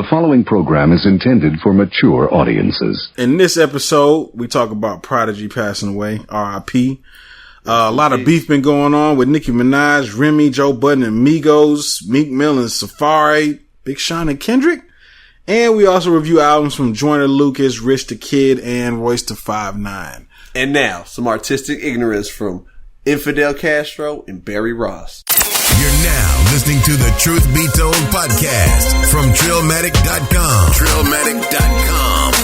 The following program is intended for mature audiences. In this episode, we talk about Prodigy passing away, R.I.P. A lot of beef been going on with Nicki Minaj, Remy, Joe Budden, and Migos, Meek Mill and Safari, Big Sean and Kendrick. And we also review albums from Joyner Lucas, Rich the Kid, and Royce the 5'9". And now, some artistic ignorance from Infidel Castro and Barry Ross. You're now listening to the Truth Be Told podcast from Trillmatic.com. Trillmatic.com.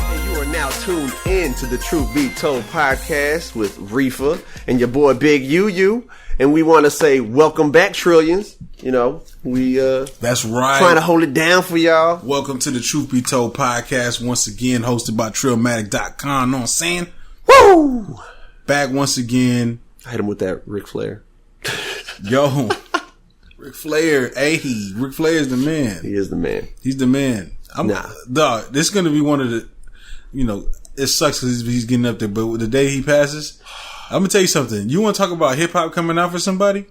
And you are now tuned in to the Truth Be Told podcast with Riffa and your boy Big UU. And we want to say welcome back, Trillions. You know, we that's right, trying to hold it down for y'all. Welcome to the Truth Be Told podcast, once again hosted by Trillmatic.com. Know what I'm saying? Woo! Back once again. I hit him with that Ric Flair. Yo, Ric Flair. Hey, Ric Flair is the man. He is the man. He's the man. Dog, this is going to be one of the, you know, it sucks because he's getting up there, but the day he passes, I'm going to tell you something. You want to talk about hip hop coming out for somebody?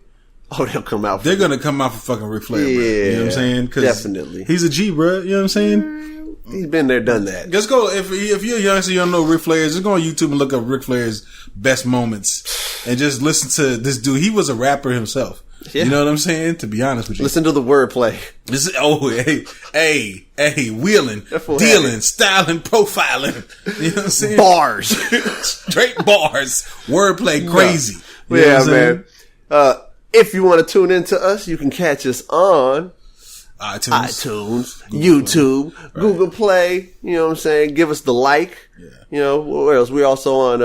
Oh, they'll come out. They're going to come out for fucking Ric Flair, yeah, bro. You know what I'm saying? Definitely. He's a G, bro. You know what I'm saying? He's been there, done that. Just go, if you're young so you don't know Ric Flair, just go on YouTube and look up Ric Flair's best moments and just listen to this dude. He was a rapper himself. Yeah. You know what I'm saying? To be honest with you. Listen to the wordplay. Hey, wheeling, dealing, styling, profiling. You know what I'm saying? Bars. Straight bars. Wordplay crazy. No. Yeah, man. If you want to tune in to us, you can catch us on iTunes, YouTube, right. Google Play. You know what I'm saying? Give us the like. Yeah. You know, where else? We're also on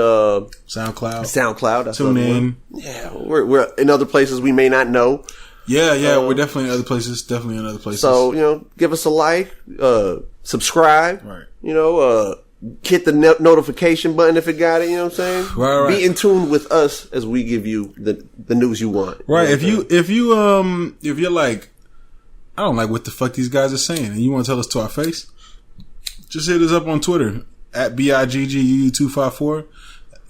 SoundCloud. That's tune in. Yeah, we're in other places we may not know. Yeah, we're definitely in other places. Definitely in other places. So, you know, give us a like, subscribe. Right. You know, hit the notification button if it got it. You know what I'm saying? Right. Be in tune with us as we give you the news you want. Right. You know if you're like, I don't like what the fuck these guys are saying, and you want to tell us to our face, just hit us up on Twitter at BIGGUU254.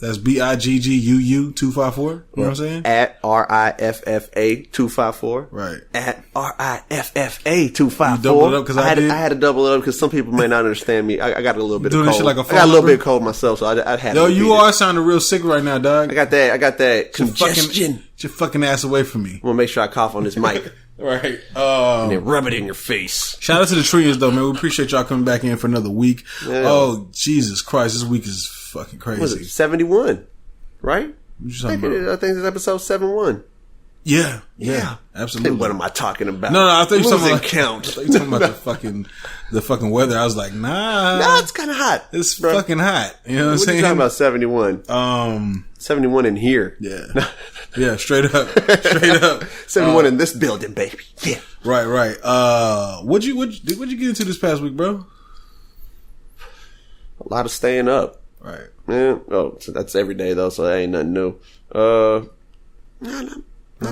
That's BIGGUU254. You know what I'm saying? At RIFFA254. Right. At RIFFA254. You double it up because I had to double it up because some people may not understand me. I got a little bit doing of cold. Shit like a I got a little bit of cold myself, so I had to. Yo, you are sounding real sick right now, dog. I got that congestion. Get your fucking ass away from me. I'm gonna make sure I cough on this mic. Right. And then rub it in your face. Shout out to the Trillions though, man. We appreciate y'all coming back in for another week. Yeah. Oh, Jesus Christ. This week is fucking crazy. What was it? 71, right? What you talking about? I think it's episode 71. Yeah. Absolutely. What am I talking about? No, I thought you were talking about count. I thought you were talking about the fucking weather. I was like, nah. No, it's kind of hot. It's fucking hot. You know what I'm saying? What are you talking about 71? 71 in here. Yeah. Yeah, straight up. 71 in this building, baby. Yeah. Right. What'd you get into this past week, bro? A lot of staying up. Right. Yeah. Oh, so that's every day though, so that ain't nothing new. Not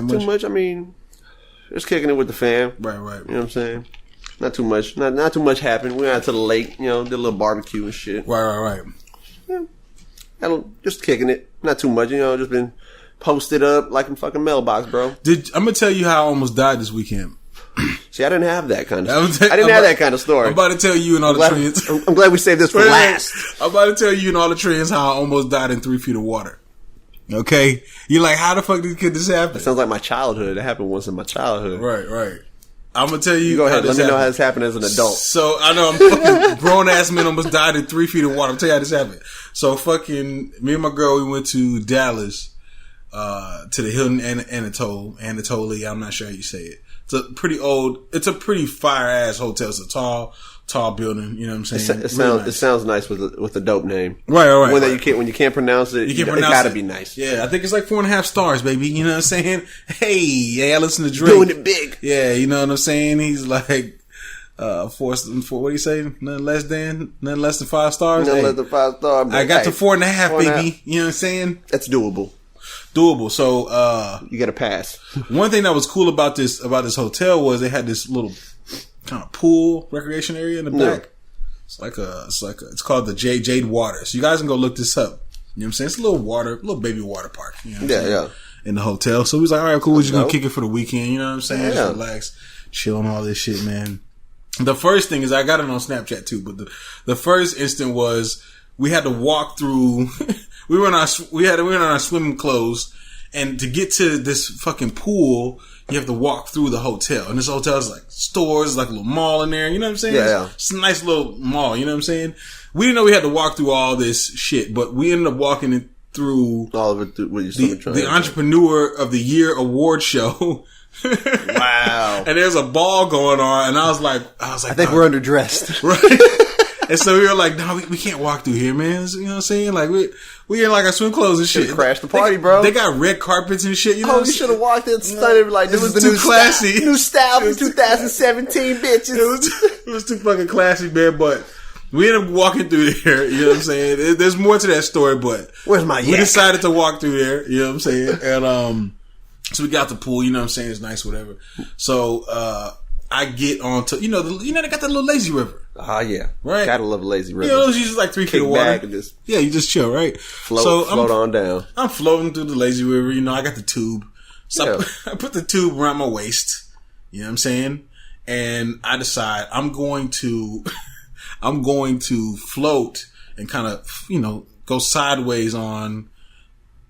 too much. I mean, just kicking it with the fam. Right. You know what I'm saying? Not too much. Not too much happened. We went out to the lake, you know, did a little barbecue and shit. Right. Yeah. Just kicking it. Not too much, you know, just been posted up like a fucking mailbox, bro. I'm gonna tell you how I almost died this weekend. See, I didn't have that kind of I didn't have that kind of story. I'm about to tell you and all the trends. I'm glad we saved this for last. I'm about to tell you and all the trends how I almost died in 3 feet of water. Okay? You're like, how the fuck could this happen? That sounds like my childhood. It happened once in my childhood. Right. I'm gonna tell you. Go ahead. Let me know how this happened as an adult. So I know I'm fucking grown ass man almost died in 3 feet of water. I'm tell you how this happened. So fucking me and my girl, we went to Dallas, to the Hilton Anatole. I'm not sure how you say it. It's a pretty fire ass hotel. It's a tall building. You know what I'm saying? It sounds nice with a dope name. Right. When you can't prounce it, it gotta be nice. Yeah, I think it's like 4.5 stars, baby. You know what I'm saying? Hey, I listen to Drake. Doing it big. Yeah, you know what I'm saying? He's like, four, what do you say? Nothing less than 5 stars. Nothing less than 5 stars. I got to 4.5, baby. You know what I'm saying? That's doable. So, you get a pass. One thing that was cool about this hotel was they had this little kind of pool recreation area in the back. It's called the Jade Water. So you guys can go look this up. You know what I'm saying? It's a little baby water park. You know what I'm saying? In the hotel. So we was like, all right, cool. We're just going to kick it for the weekend. You know what I'm saying? Just relax, chill on all this shit, man. The first thing is, I got it on Snapchat too, but the first instant was we had to walk through, we were in our swimming clothes, and to get to this fucking pool, you have to walk through the hotel. And this hotel is like stores, like a little mall in there. You know what I'm saying? Yeah. It's a nice little mall. You know what I'm saying? We didn't know we had to walk through all this shit, but we ended up walking it through all of it with your the Entrepreneur of the Year award show. Wow. And there's a ball going on, and I was like, I think we're underdressed. Right? And so we were like, no, we can't walk through here, man. You know what I'm saying? Like, we in like our swim clothes and shit. Crash the party, bro. They got red carpets and shit. You know you should have walked in stunned like, this was the new classy. New style for 2017, bitches. It was too fucking classy, man, but we ended up walking through there, you know what I'm saying? There's more to that story, but where's my yak? We decided to walk through there, you know what I'm saying? And so we got the pool, you know what I'm saying? It's nice, whatever. So I get onto, they got that little lazy river. Yeah. Right? Gotta love a lazy river. You know, it's usually like 3 feet of water. And just you just chill, right? Float on down. I'm floating through the lazy river, I got the tube. So I put the tube around my waist, you know what I'm saying? And I decide I'm going to float and kind of, go sideways on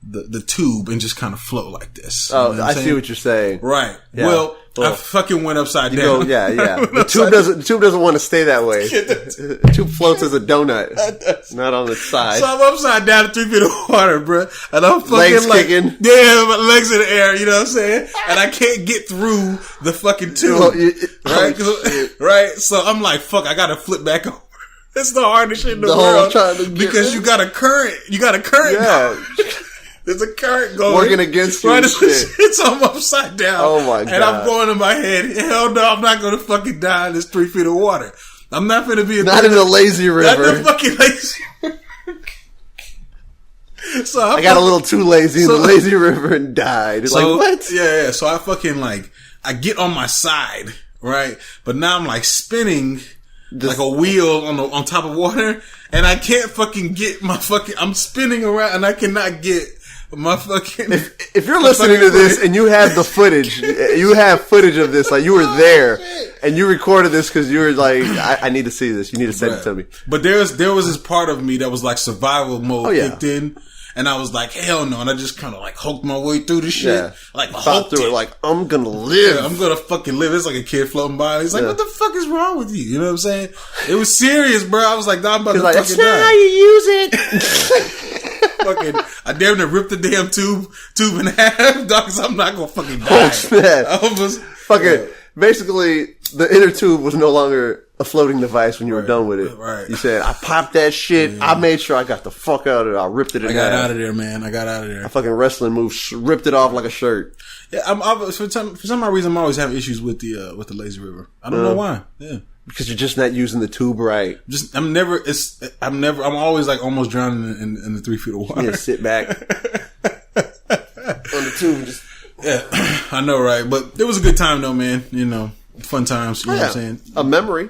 the tube and just kind of float like this. I see what you're saying. Right. Yeah. Well, I fucking went upside down. The tube doesn't want to stay that way. The tube floats as a donut, not on its side. So I'm upside down in 3 feet of water, bro. And I'm fucking legs kicking. Yeah, my legs in the air, you know what I'm saying? And I can't get through the fucking tube. Right? So I'm like, fuck, I gotta flip back over. It's the hardest shit in the world. Because you got a current. Yeah. There's a current going. Working against you. Right, so I'm upside down. Oh my God. And I'm going in my head, hell no, I'm not going to fucking die in this 3 feet of water. I'm not going to be not in the lazy river. Not in the fucking lazy river. So I got a little too lazy in the lazy river and died. It's like, what? Yeah. So I fucking I get on my side, right? But now I'm spinning like a wheel on top of water, and I can't fucking get I'm spinning around and I cannot get my fucking. If you're listening to this and you have the footage, you have footage of this, like you were there and you recorded this because you were like, I need to see this. You need to send it to me. But there was this part of me that was like survival mode kicked in. And I was like, hell no. And I just kind of hulked my way through the shit. Yeah. Hulked through it. Like, I'm gonna live. Yeah, I'm gonna fucking live. It's like a kid floating by. He's like, what the fuck is wrong with you? You know what I'm saying? It was serious, bro. I was like, nah, I'm about to fucking die. That's not how you use it. Fucking, I damn near ripped the damn tube in half, dog, because I'm not gonna fucking die. I almost fucking, basically, the inner tube was no longer a floating device when you were done with it. Right. You said, I popped that shit. Yeah. I made sure I got the fuck out of it. I ripped it in half. I got out of there, man. I got out of there. I fucking wrestling move, ripped it off like a shirt. Yeah, for some reason, I'm always having issues with the lazy river. I don't know why. Yeah. Because you're just not using the tube right. I'm always almost drowning in the 3 feet of water. Yeah, sit back on the tube. Yeah, I know, right? But it was a good time though, man. Fun times. You know what I'm saying? A memory.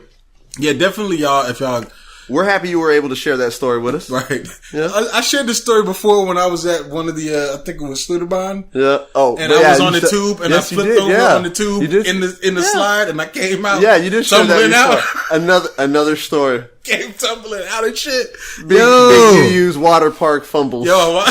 Yeah, definitely, y'all. If y'all, we're happy you were able to share that story with us. Right. Yeah. I shared this story before when I was at one of the, I think it was Schlitterbahn. Yeah. Oh, and I was on the tube and I flipped over on the tube in the slide and I came out. Yeah, you did share that out. Another story. Came tumbling out of shit. Big UU's water park fumbles. Yo,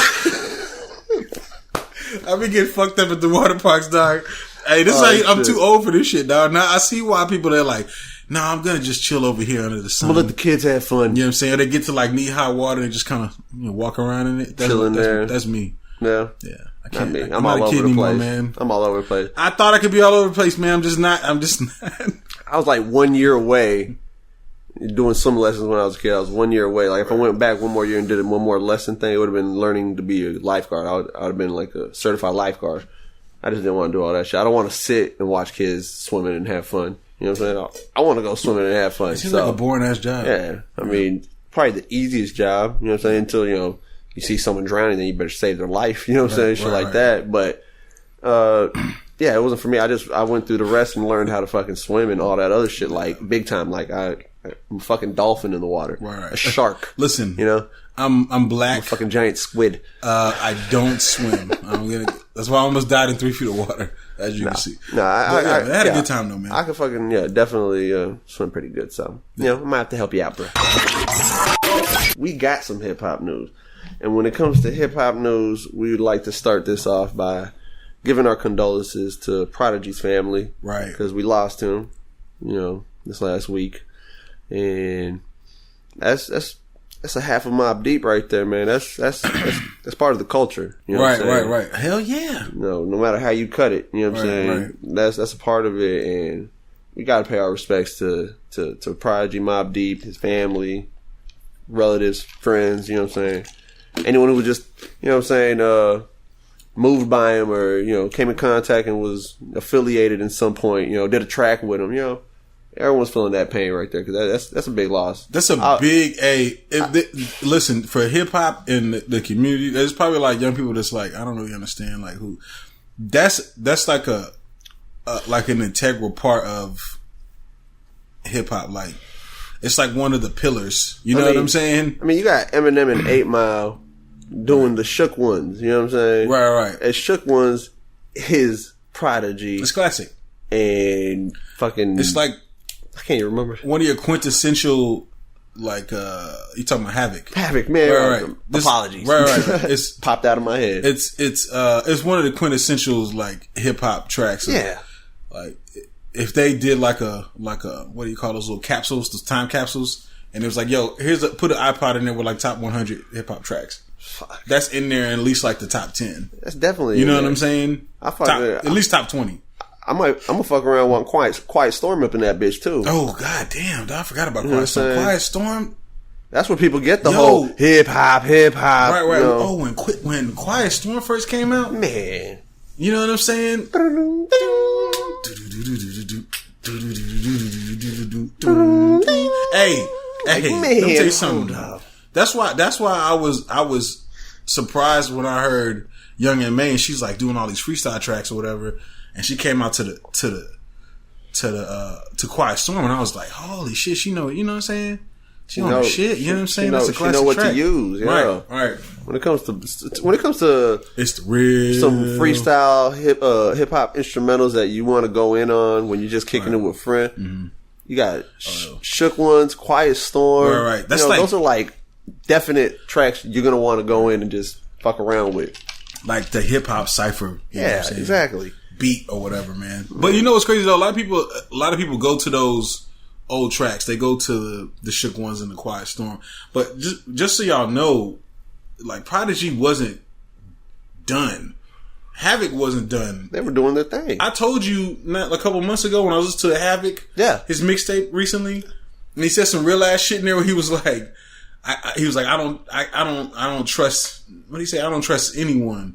I be getting fucked up at the water parks, dog. Hey, this is I'm too old for this shit, dog. Now I see why people are like, nah, I'm gonna just chill over here under the sun. I'm gonna let the kids have fun. You know what I'm saying? They get to knee-high water and just kind of walk around in it. Chilling there. That's me. Yeah. Yeah. I can't. Not me. I'm all over the place, man. I'm all over the place. I thought I could be all over the place, man. I'm just not. I was 1 year away doing some lessons when I was a kid. I was 1 year away. If I went back one more year and did one more lesson thing, it would have been learning to be a lifeguard. I would have been a certified lifeguard. I just didn't want to do all that shit. I don't want to sit and watch kids swimming and have fun. You know what I'm saying? I want to go swimming and have fun. It seems like a boring ass job. Yeah. I mean, probably the easiest job. You know what I'm saying? Until, you see someone drowning, then you better save their life. You know what I'm saying? Shit like that. But, yeah, it wasn't for me. I went through the rest and learned how to fucking swim and all that other shit, big time. I I'm a fucking dolphin in the water. Right. A shark. Listen, you know, I'm black. I'm a fucking giant squid. I don't swim. That's why I almost died in 3 feet of water, as you can see. I had a good time though, man. I could fucking definitely swim pretty good. So I might have to help you out, bro. We got some hip hop news, and when it comes to hip hop news, we would like to start this off by giving our condolences to Prodigy's family, right? Because we lost him, this last week, and that's a half of Mobb Deep right there, man. That's part of the culture, right. Hell yeah. No matter how you cut it, you know what I'm saying. Right. That's a part of it, and we got to pay our respects to Prodigy, Mobb Deep, his family, relatives, friends. You know what I'm saying. Anyone who was just, moved by him or came in contact and was affiliated in some point, did a track with him, everyone's feeling that pain right there because that's a big loss. That's a big listen, for hip hop in the community, there's probably like young people that's like, I don't really understand like who. That's like like an integral part of hip hop. Like it's like one of the pillars. You know what I'm saying? I mean, you got Eminem and 8 Mile doing the Shook Ones. You know what I'm saying? Right. And Shook Ones, his Prodigy. It's classic. And fucking, it's like, I can't even remember. One of your quintessential, like, you talking about Havoc. Havoc, man. Right. Apologies. Right. It's popped out of my head. It's one of the quintessentials, like, hip hop tracks. Yeah. Like, if they did like a, what do you call those little capsules, those time capsules? And it was like, yo, put an iPod in there with like top 100 hip hop tracks. Fuck. That's in there in at least like the top 10. That's definitely, you know what I'm saying? At least top 20. I'm gonna fuck around one Quiet Storm up in that bitch too. Oh god damn! I forgot about Quiet Storm. Quiet Storm. That's where people get the whole hip hop. Right. Oh, when Quiet Storm first came out, man. You know what I'm saying? Hey, let me tell you something. That's why I was surprised when I heard Young M.A. and she's like doing all these freestyle tracks or whatever. And she came out to Quiet Storm, and I was like, "Holy shit, she know, you know what I'm saying? She on her shit, you know what I'm saying? That's a classic track. She know what track. To use, yeah. Right. When it comes to it's the real some freestyle hip hop instrumentals that you want to go in on when you're just kicking it with a friend. Mm-hmm. You got Shook Ones, Quiet Storm. Right. That's like, those are like definite tracks you're gonna want to go in and just fuck around with, like the hip hop cipher. Yeah, exactly. Beat or whatever, man. But you know what's crazy though? A lot of people go to those old tracks. They go to the Shook Ones and the Quiet Storm. But just so y'all know, like Prodigy wasn't done. Havoc wasn't done. They were doing their thing. I told you a couple months ago when I was listening to Havoc, his mixtape recently, and he said some real ass shit in there where he was like, I don't trust. What did he say? I don't trust anyone.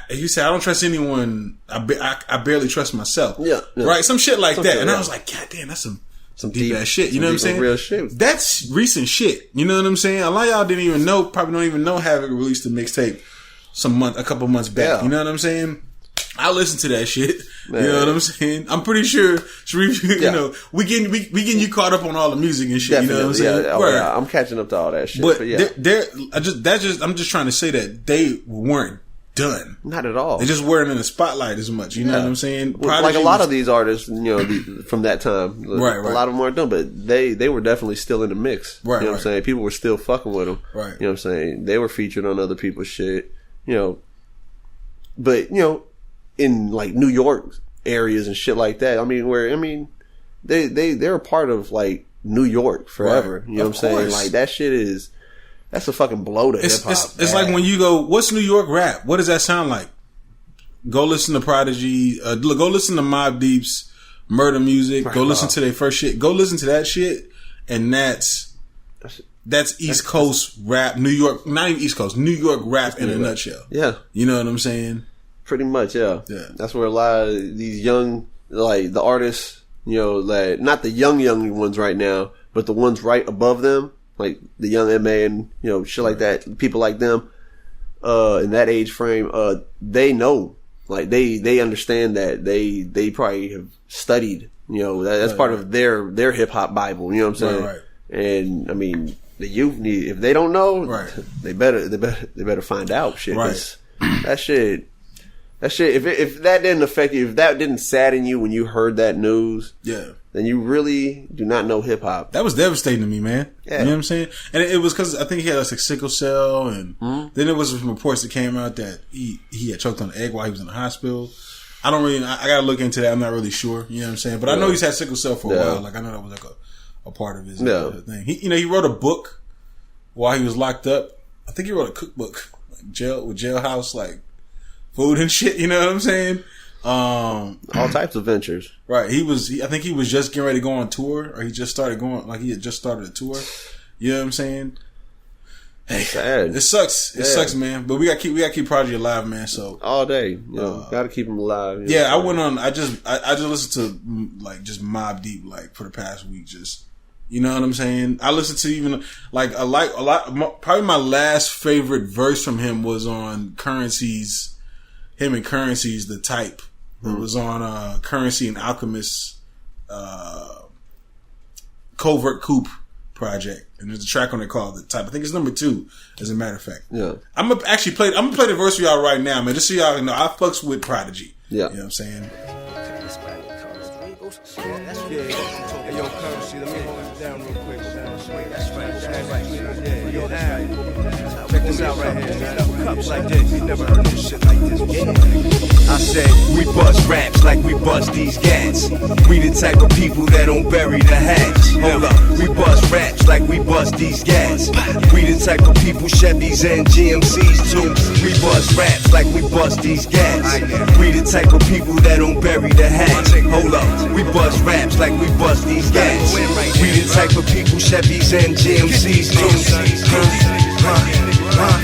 He said, I don't trust anyone. I barely trust myself. Yeah. Right? Some shit like that. And I was like, God damn, that's some deep ass shit. You know what I'm saying? Real shit. That's recent shit. You know what I'm saying? A lot of y'all didn't even know, probably don't even know Havoc released a mixtape a couple months back. Yeah. You know what I'm saying? I listened to that shit. Man. You know what I'm saying? I'm pretty sure, Sharif, we getting you caught up on all the music and shit. Definitely. You know what I'm saying? Right. Yeah, I'm catching up to all that shit. But yeah. I'm just trying to say that they weren't done. Not at all. They just weren't in the spotlight as much. You know what I'm saying? Like a lot of these artists, from that time, right. A lot of them weren't done, but they were definitely still in the mix. Right. You know what I'm saying? People were still fucking with them. Right. You know what I'm saying? They were featured on other people's shit. But in like New York areas and shit like that. They're a part of like New York forever. Right. You know what I'm saying? Like that shit that's a fucking blow to hip hop. It's like when you go, what's New York rap? What does that sound like? Go listen to Prodigy. Go listen to Mobb Deep's Murder Music. Go listen to their first shit. Go listen to that shit, and that's East Coast rap. New York, not even East Coast. New York rap in a nutshell. Yeah, you know what I'm saying? Pretty much, yeah. That's where a lot of these young, like the artists, like not the young ones right now, but the ones right above them, like the young M.A. and shit like that. People like them, in that age frame, they know, like they understand that they probably have studied You know, that's part of their hip hop Bible. You know what I'm saying? Right. And I mean, the youth need, if they don't know, right, they better find out shit. Right. That shit. If that didn't affect you, if that didn't sadden you when you heard that news, then you really do not know hip hop. That was devastating to me, man. Yeah. You know what I'm saying? And it was because I think he had like sickle cell, and then there was some reports that came out that he had choked on an egg while he was in the hospital. I gotta look into that. I'm not really sure. You know what I'm saying? But I know he's had sickle cell for a while. Like I know that was like a part of his thing. He wrote a book while he was locked up. I think he wrote a cookbook, like jailhouse, like food and shit. You know what I'm saying? All types of ventures. Right. I think he was just getting ready to go on tour, or he just started going, like he had just started a tour. You know what I'm saying? Hey, sad. It sucks. It sucks, man. But we gotta keep Prodigy alive, man. So all day, gotta keep him alive. I went on. I just listened to like just Mobb Deep like for the past week. Just you know what I'm saying. I listened to even like a lot. Probably my last favorite verse from him was on Currency's. Him and Currency's The Type. It was on Currency and Alchemist Covert Coupe project, and there's a track on it called The Type. I think it's number 2, as a matter of fact. Yeah, I'm gonna play the verse for y'all right now, man. Just so y'all know, I fucks with Prodigy. Yeah, you know what I'm saying. Hey, yo, Currency, let me hold it down real quick. That's right. Check this out right here, man. Cups like this, you never heard this shit like this before. I said, we bust raps like we bust these gats. We the type of people that don't bury the hatch. Hold up, we bust raps like we bust these gats. We the type of people Chevys and GMCs too. We bust raps like we bust these gats. We the type of people that don't bury the hatch. Hold up, we bust raps like we bust these gats. We the type of people Chevys and GMCs too.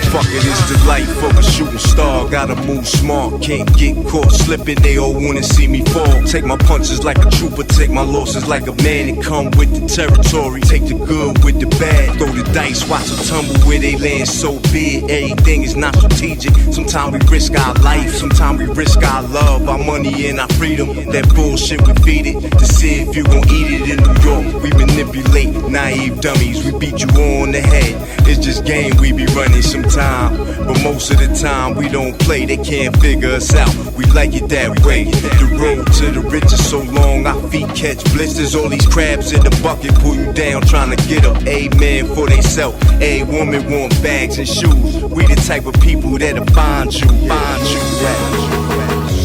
Fuck it, it's the life of a shooting star. Gotta move smart, can't get caught slipping. They all wanna see me fall. Take my punches like a trooper, take my losses like a man, and come with the territory. Take the good with the bad, throw the dice, watch them tumble where they land. So big, everything is not strategic. Sometimes we risk our life, sometimes we risk our love, our money and our freedom. That bullshit we feed it to see if you gon' eat it in New York. We manipulate naive dummies, we beat you on the head. It's just game we be running sometime, but most of the time we don't play. They can't figure us out. We like it that way. The road to the riches so long, our feet catch blisters. All these crabs in the bucket pull you down, trying to get up. A man for they self, a woman want bags and shoes. We the type of people that'll find you.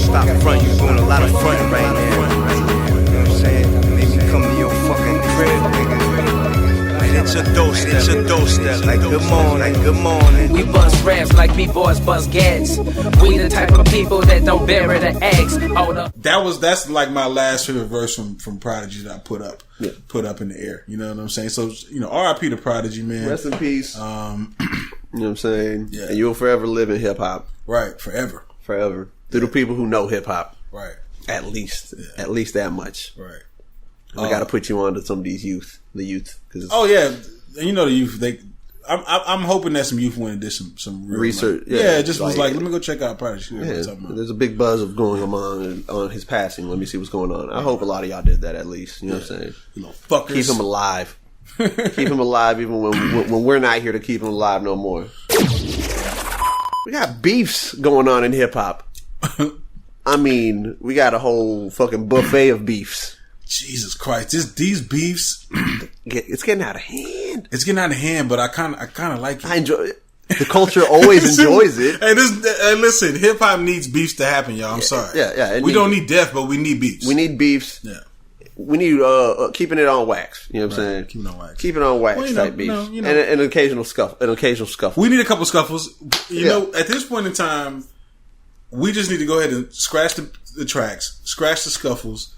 Stop front, you doing a lot of fronting right now. You know what I'm saying? Make me come to your fucking crib, nigga. It's your doorstep, like good morning. We bust raps like B-boys bust gats. We the type of people that don't bury the axe. That's like my last favorite verse from Prodigy that I put up in the air. You know what I'm saying? So, R.I.P. to Prodigy, man. Rest in peace. You know what I'm saying? Yeah. And you'll forever live in hip hop. Right, forever. Through the people who know hip hop. Right. At least that much. Right. I got to put you on to some of these the youth. Oh yeah, and the youth. I'm hoping that some youth went and did some real research. It just was like, let me go check out Prodigy. There's a big buzz of going on his passing. Let me see what's going on. I hope a lot of y'all did that at least. You know what I'm saying? Fuckers. Keep him alive. Keep him alive even when we're not here to keep him alive no more. We got beefs going on in hip hop. I mean, we got a whole fucking buffet of beefs. Jesus Christ! These beefs, it's getting out of hand. It's getting out of hand, but I kind of like it. I enjoy it. The culture always enjoys it. And listen, hip hop needs beefs to happen, y'all. I'm sorry. Yeah. We don't need death, but we need beefs. We need beefs. Yeah. We need keeping it on wax. You know what I'm saying? Keep it on wax. Keep it on wax type beefs. And an occasional scuffle. We need a couple scuffles. You know, at this point in time, we just need to go ahead and scratch the tracks, scratch the scuffles.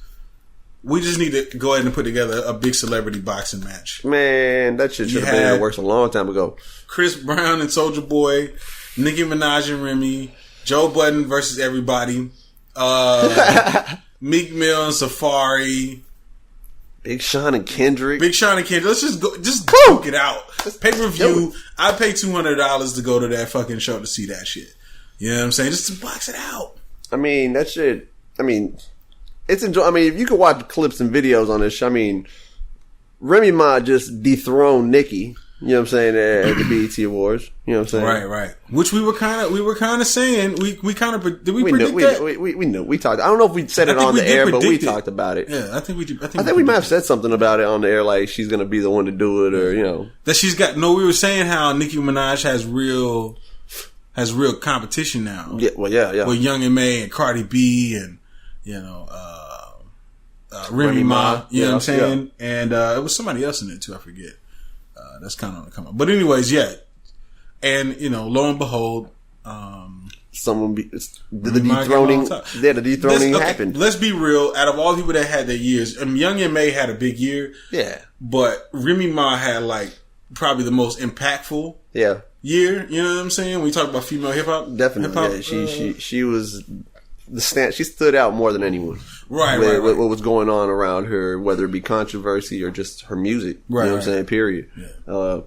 We just need to go ahead and put together a big celebrity boxing match. Man, that shit should have been in the works a long time ago. Chris Brown and Soulja Boy, Nicki Minaj and Remy, Joe Budden versus everybody, Meek Mill and Safari, Big Sean and Kendrick. Let's just go, just poke it out. Pay per view. I pay $200 to go to that fucking show to see that shit. You know what I'm saying? Just to box it out. I mean, that shit. I mean, it's enjoy. I mean, if you could watch clips and videos on this, I mean, Remy Ma just dethroned Nicki. You know what I'm saying? At the BET Awards. You know what I'm saying? Right. Which we were kind of saying. We kind of did we predict that? We knew. We talked. I don't know if we said it on the air, but we talked about it. Yeah, I think we did. I think we might have said something about it on the air, like she's gonna be the one to do it, or you know that she's got. No, we were saying how Nicki Minaj has real competition now. Yeah, well, yeah. With Young M.A. and Cardi B and Remy Ma. You know what I'm saying? Yeah. And it was somebody else in it too. I forget. That's kind of on the come up. But anyways, yeah. And, lo and behold, the dethroning happened. Let's be real. Out of all the people that had their years, Young M.A. had a big year. Yeah. But Remy Ma had, probably the most impactful year. You know what I'm saying? When we talk about female hip-hop. Definitely. She was the stand. She stood out more than anyone. Right. What was going on around her, whether it be controversy or just her music. Right. You know what I'm saying? Period. Yeah.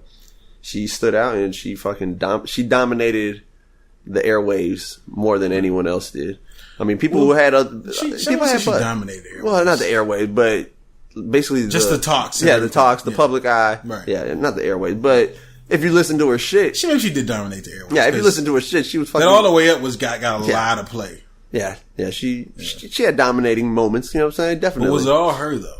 She stood out and she fucking she dominated the airwaves more than anyone else did. I mean, people who had other she dominated the airwaves. Well, not the airwaves, but basically just the talks. Yeah, the talks, the public eye. Right. Yeah, not the airwaves, but if you listen to her shit, she did dominate the airwaves. Yeah, if you listen to her shit, she was fucking. That All the Way Up got a lot of play. Yeah. She had dominating moments. You know what I'm saying? Definitely. But was it all her though?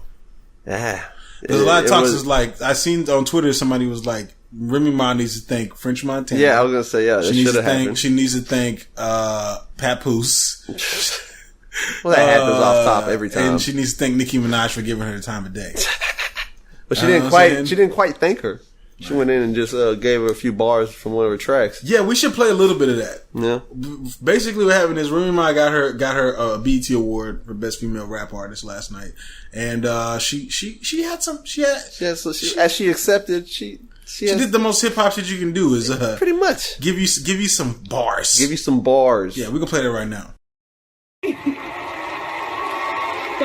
Yeah. There's a lot of talks. I seen on Twitter somebody was like, Remy Ma needs to thank French Montana. Yeah, I was gonna say that should have happened. She needs to thank Papoose. Well, that happens off top every time. And she needs to thank Nicki Minaj for giving her the time of day. But she didn't quite thank her. She went in and just gave her a few bars from one of her tracks. Yeah, we should play a little bit of that. Yeah. Basically, what happened is Remy Ma got her BET Award for Best Female Rap Artist last night, and she had some. As she accepted, she did the most hip hop shit you can do is pretty much give you some bars. Give you some bars. Yeah, we can play that right now. The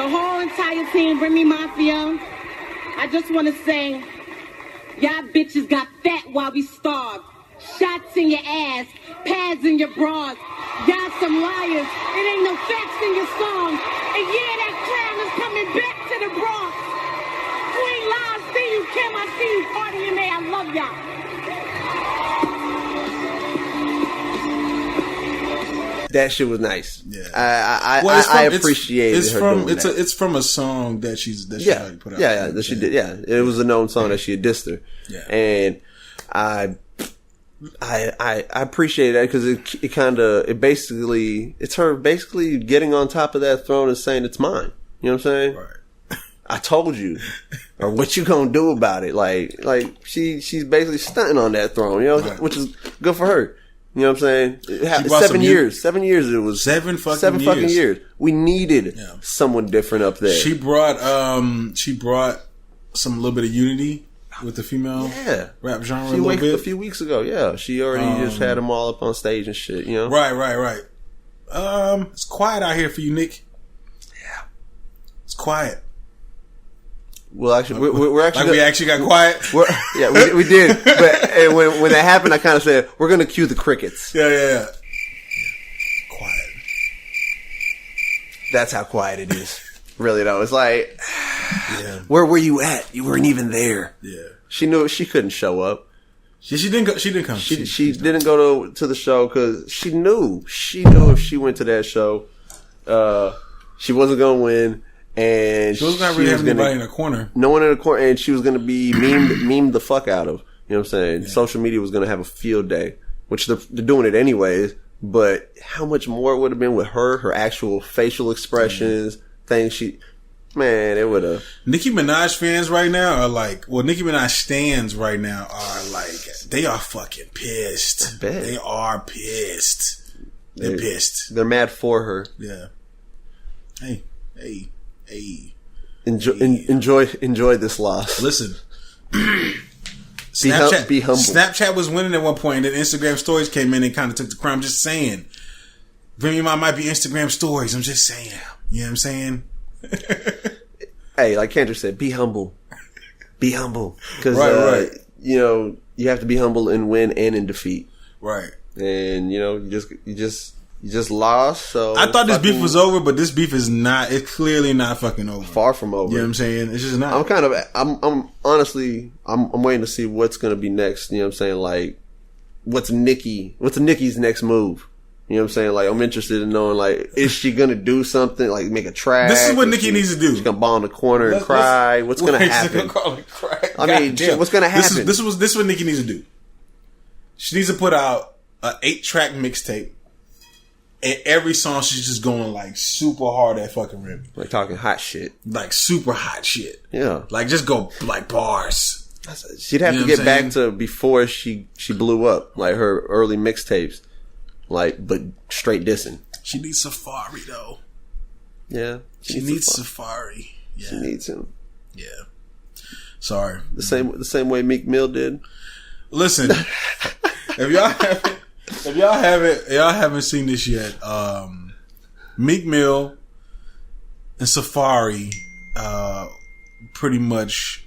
whole entire team, Remy Mafia. I just want to say. Y'all bitches got fat while we starved. Shots in your ass, pads in your bras. Y'all some liars. It ain't no facts in your songs. And yeah, that clown is coming back to the Bronx. Queen Live, see you, Kim, I see you, Party in there. I love y'all. That shit was nice. Yeah, I appreciated her doing that. It's from a song that she put out. Yeah, that she did. Yeah, it was a known song that she had dissed her. Yeah, and I appreciate that because it's her basically getting on top of that throne and saying it's mine. You know what I'm saying? Right. I told you, or what you gonna do about it? Like she's basically stunting on that throne. You know, right. Which is good for her. You know what I'm saying? 7 years. 7 years it was. Seven fucking years. We needed someone different up there. She brought some little bit of unity with the female rap genre a little bit. A few weeks ago, yeah. She already just had them all up on stage and shit, you know? Right. It's quiet out here for you, Nick. Yeah. It's quiet. Well, actually, we're actually we actually got quiet. We did. But when that happened, I kind of said we're going to cue the crickets. Yeah. Quiet. That's how quiet it is. Really though, it's like, where were you at? You weren't even there. Yeah. She knew she couldn't show up. She didn't come. She didn't go to the show because she knew if she went to that show, she wasn't going to win. And she wasn't going to really have anybody in a corner. No one in a corner. And she was going to be memed the fuck out of. You know what I'm saying? Yeah. Social media was going to have a field day, which they're doing it anyways. But how much more it would have been with her actual facial expressions, things it would have. Nicki Minaj fans right now are like, Nicki Minaj stans right now are like, they are fucking pissed. I bet. They are pissed. They're pissed. They're mad for her. Yeah. Hey. Enjoy this loss. Listen. Be humble. Snapchat was winning at one point, and then Instagram stories came in and kind of took the crown. I'm just saying. Remy Ma might be Instagram stories. I'm just saying. You know what I'm saying? Hey, like Kendra said, be humble. Be humble. Because, you know, you have to be humble in win and in defeat. Right. And, you know, you You just lost. So I thought this beef was over, but this beef is not. It's clearly not fucking over. Far from over. You know what I'm saying? It's just not. I'm honestly waiting to see what's gonna be next. You know what I'm saying? Like, what's Nicki's next move? You know what I'm saying? Like, I'm interested in knowing, like, is she gonna do something, like make a track? This is what Nicki needs to do. She's gonna ball in the corner and cry. What's gonna happen? I mean, what's gonna happen? This is what Nicki needs to do. She needs to put out an 8-track mixtape, and every song she's just going like super hard at fucking Remy, like talking hot shit, like super hot shit. Yeah, like just go like bars. She'd have to get back to before she blew up, like her early mixtapes. Like, but straight dissing. She needs Safari though. Yeah, she needs Safari. Yeah. She needs him. Yeah. Sorry. The same way Meek Mill did. Listen, if y'all haven't seen this yet, Meek Mill and Safari, pretty much.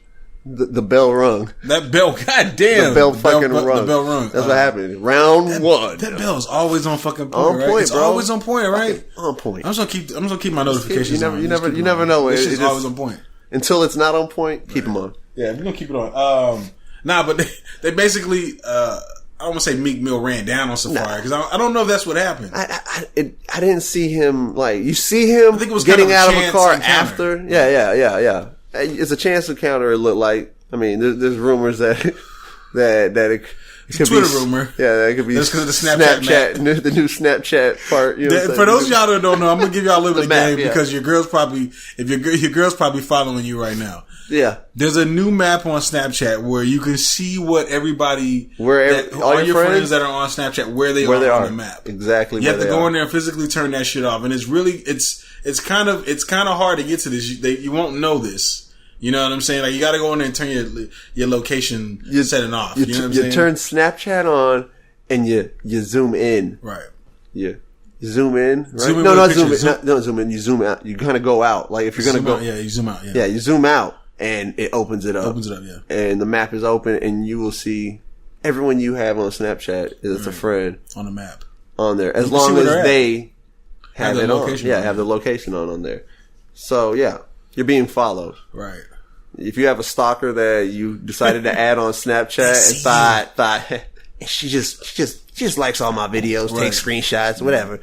The bell rung. That bell, goddamn. The bell fucking rung. The bell rung. That's what happened. Round one. That bell is always on fucking point, right? It's bro. always on point, right? On point. I'm just gonna keep my notifications on. You never know. It's just always on point. Until it's not on point, keep them on. Yeah, we're gonna keep it on. But they basically, I don't want to say Meek Mill ran down on Safari because I don't know if that's what happened. I didn't see him, like, you see him getting out of a car after. Yeah. It's a chance encounter. It looked like. I mean, there's rumors that it could Twitter be rumor. Yeah, that could be because of the Snapchat the new Snapchat part. You know for those of y'all that don't know, I'm gonna give y'all a little bit of game because your girl's probably following you right now. Yeah, there's a new map on Snapchat where you can see what everybody, all your friends that are on Snapchat, where they are on the map. Exactly. You have to go in there and physically turn that shit off, and it's really it's kind of hard to get to this. You won't know this. You know what I'm saying? Like, you got to go in there and turn your location setting off. You know what I'm saying? You turn Snapchat on and you zoom in. Right. You zoom in. Right? Zoom in. No, zoom in. Not zoom in. You zoom out. You kind of go out. Like, if you're going to go. You zoom out. Yeah, you zoom out and it opens it up. Yeah. And the map is open and you will see everyone you have on Snapchat is a friend. On the map. On there. As long as they have it on. Yeah, have the location on there. So, yeah. You're being followed. Right. If you have a stalker that you decided to add on Snapchat and thought she just likes all my videos, takes screenshots, whatever.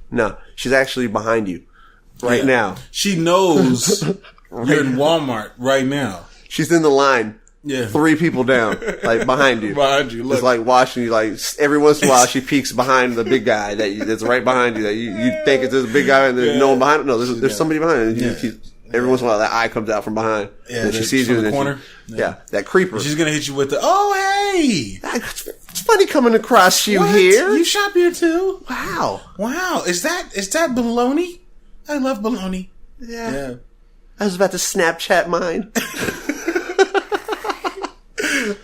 No, she's actually behind you right now. She knows you're in Walmart right now. She's in the line. Yeah. 3 people down, like behind you. Behind you. Look. It's like watching you, like every once in a while she peeks behind the big guy that's right behind you that you think it's this big guy and there's no one behind him. No, there's somebody behind him. Every once in a while, that eye comes out from behind. Yeah, and she sees you in the corner. That creeper. She's gonna hit you with the, oh, hey! It's funny coming across you here. You shop here too? Wow. Is that baloney? I love baloney. Yeah. I was about to Snapchat mine.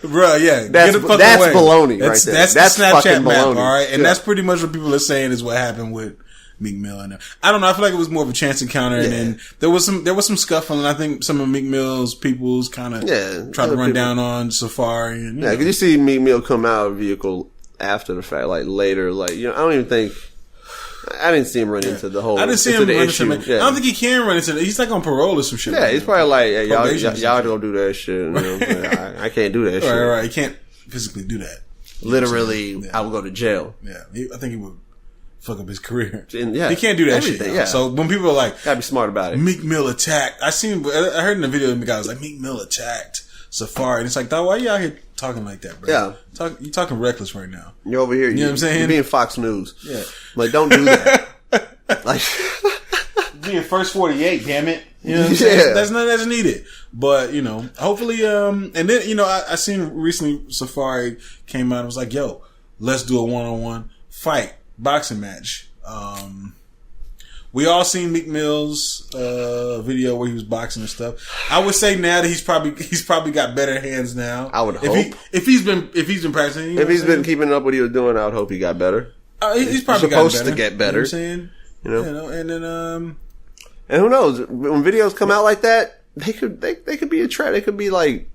Bruh, yeah. That's baloney right there. That's the Snapchat map, alright? And that's pretty much what people are saying is what happened with Meek Mill and I don't know. I feel like it was more of a chance encounter, and then there was some scuffling. I think some of Meek Mill's people's kind of tried to run down on Safari. And, because you see Meek Mill come out of a vehicle after the fact, like later. Like, I don't even think I didn't see him run into the whole. I didn't see him run into it. I don't think he can run into it. He's like on parole or some shit. Yeah, he's probably like, hey, y'all don't do that shit. You know what I'm saying? I can't do that shit. Right. He can't physically do that. Literally, I would go to jail. Yeah, I think he would fuck up his career. He can't do that shit. Yeah. So when people are like, gotta be smart about it. Meek Mill attacked. I heard in the video the guy was like, Meek Mill attacked Safari, and it's like, dog, why are you out here talking like that, bro? Yeah, you talking reckless right now. You're over here. You know what I'm saying? You're being Fox News. Yeah, like don't do that. Like being first 48, damn it. You know what I'm saying? That's not as needed. But, hopefully, and then, I seen recently Safari came out and was like, yo, let's do a one-on-one fight, boxing match. We all seen Meek Mill's video where he was boxing and stuff. I would say now that he's probably got better hands now. I would hope. If he's been practicing, if he's been keeping up what he was doing, I would hope he got better. He's probably supposed to get better. You know what I'm saying? And then and who knows, when videos come out like that, they could be a trap. They could be like,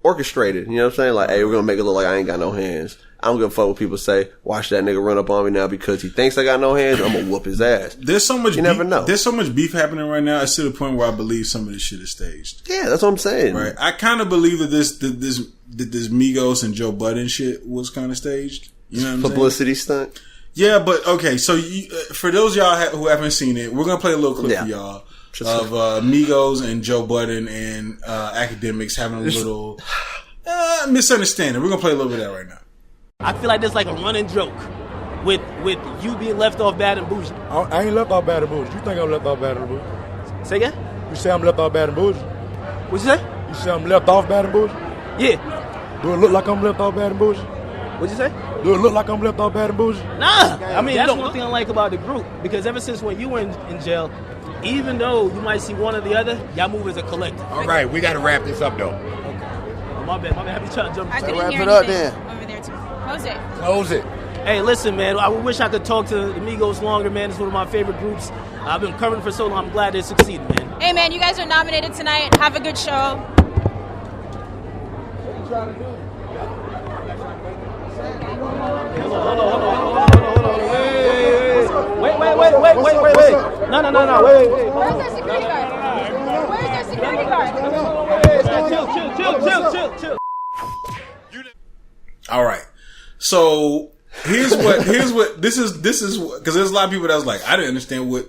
orchestrated. You know what I'm saying? Like, hey, we're gonna make it look like I ain't got no hands. I don't give a fuck what people say. Watch that nigga run up on me now because he thinks I got no hands. I'm gonna whoop his ass. There's so much. You never know. There's so much beef happening right now. It's to the point where I believe some of this shit is staged. Yeah, that's what I'm saying. Right. I kind of believe that this Migos and Joe Budden shit was kind of staged. You know what I'm saying? Publicity stunt. Yeah, but okay. So for those y'all who haven't seen it, we're gonna play a little clip for y'all of Migos and Joe Budden and academics having a little misunderstanding. We're gonna play a little bit of that right now. I feel like there's like a running joke with you being left off Bad and Bougie. I ain't left off Bad and Bougie. You think I'm left off Bad and Bougie? Say again? You say I'm left off Bad and Bougie? What you say? You say I'm left off Bad and Bougie? Yeah. Do it look like I'm left off Bad and Bougie? What'd you say? Do it look like I'm left off Bad and Bougie? Nah. I mean, that's one thing I like about the group. Because ever since when you were in jail, even though you might see one or the other, y'all move as a collective. All right, we got to wrap this up, though. Okay. Oh, my bad. Have you trying to jump? I couldn't wrap hear it up anything then. over there, too. Close it. Close it. Hey, listen, man. I wish I could talk to the Migos longer, man. It's one of my favorite groups. I've been covering for so long. I'm glad they succeeded, man. Hey, man, you guys are nominated tonight. Have a good show. What are you trying to do? Hold on. Wait. No. Wait. Where's their security guard? Where's their security guard? Chill. All right. So here's what this is because there's a lot of people that was like, I didn't understand what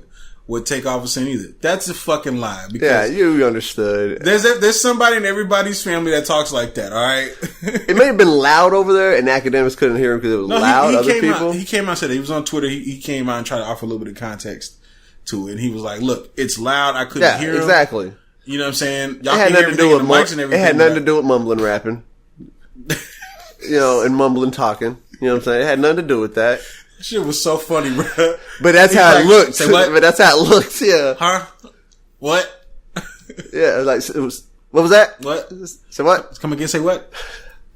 Takeoff was saying either. That's a fucking lie. Yeah, you understood. There's somebody in everybody's family that talks like that. All right. It may have been loud over there, and academics couldn't hear him because it was loud. He came out and said it. He was on Twitter. He came out and tried to offer a little bit of context to it. And he was like, "Look, it's loud. I couldn't hear him." Exactly. You know what I'm saying? Y'all it had can hear nothing to do with mics and everything. It had nothing to do with mumbling, rapping. And mumbling, talking. You know what I'm saying? It had nothing to do with that. Shit was so funny, bro. But that's how it looked. Say what? But that's how it looks. Yeah. Huh? What? Yeah. It was. What was that? What? Say what? Come again. Say what?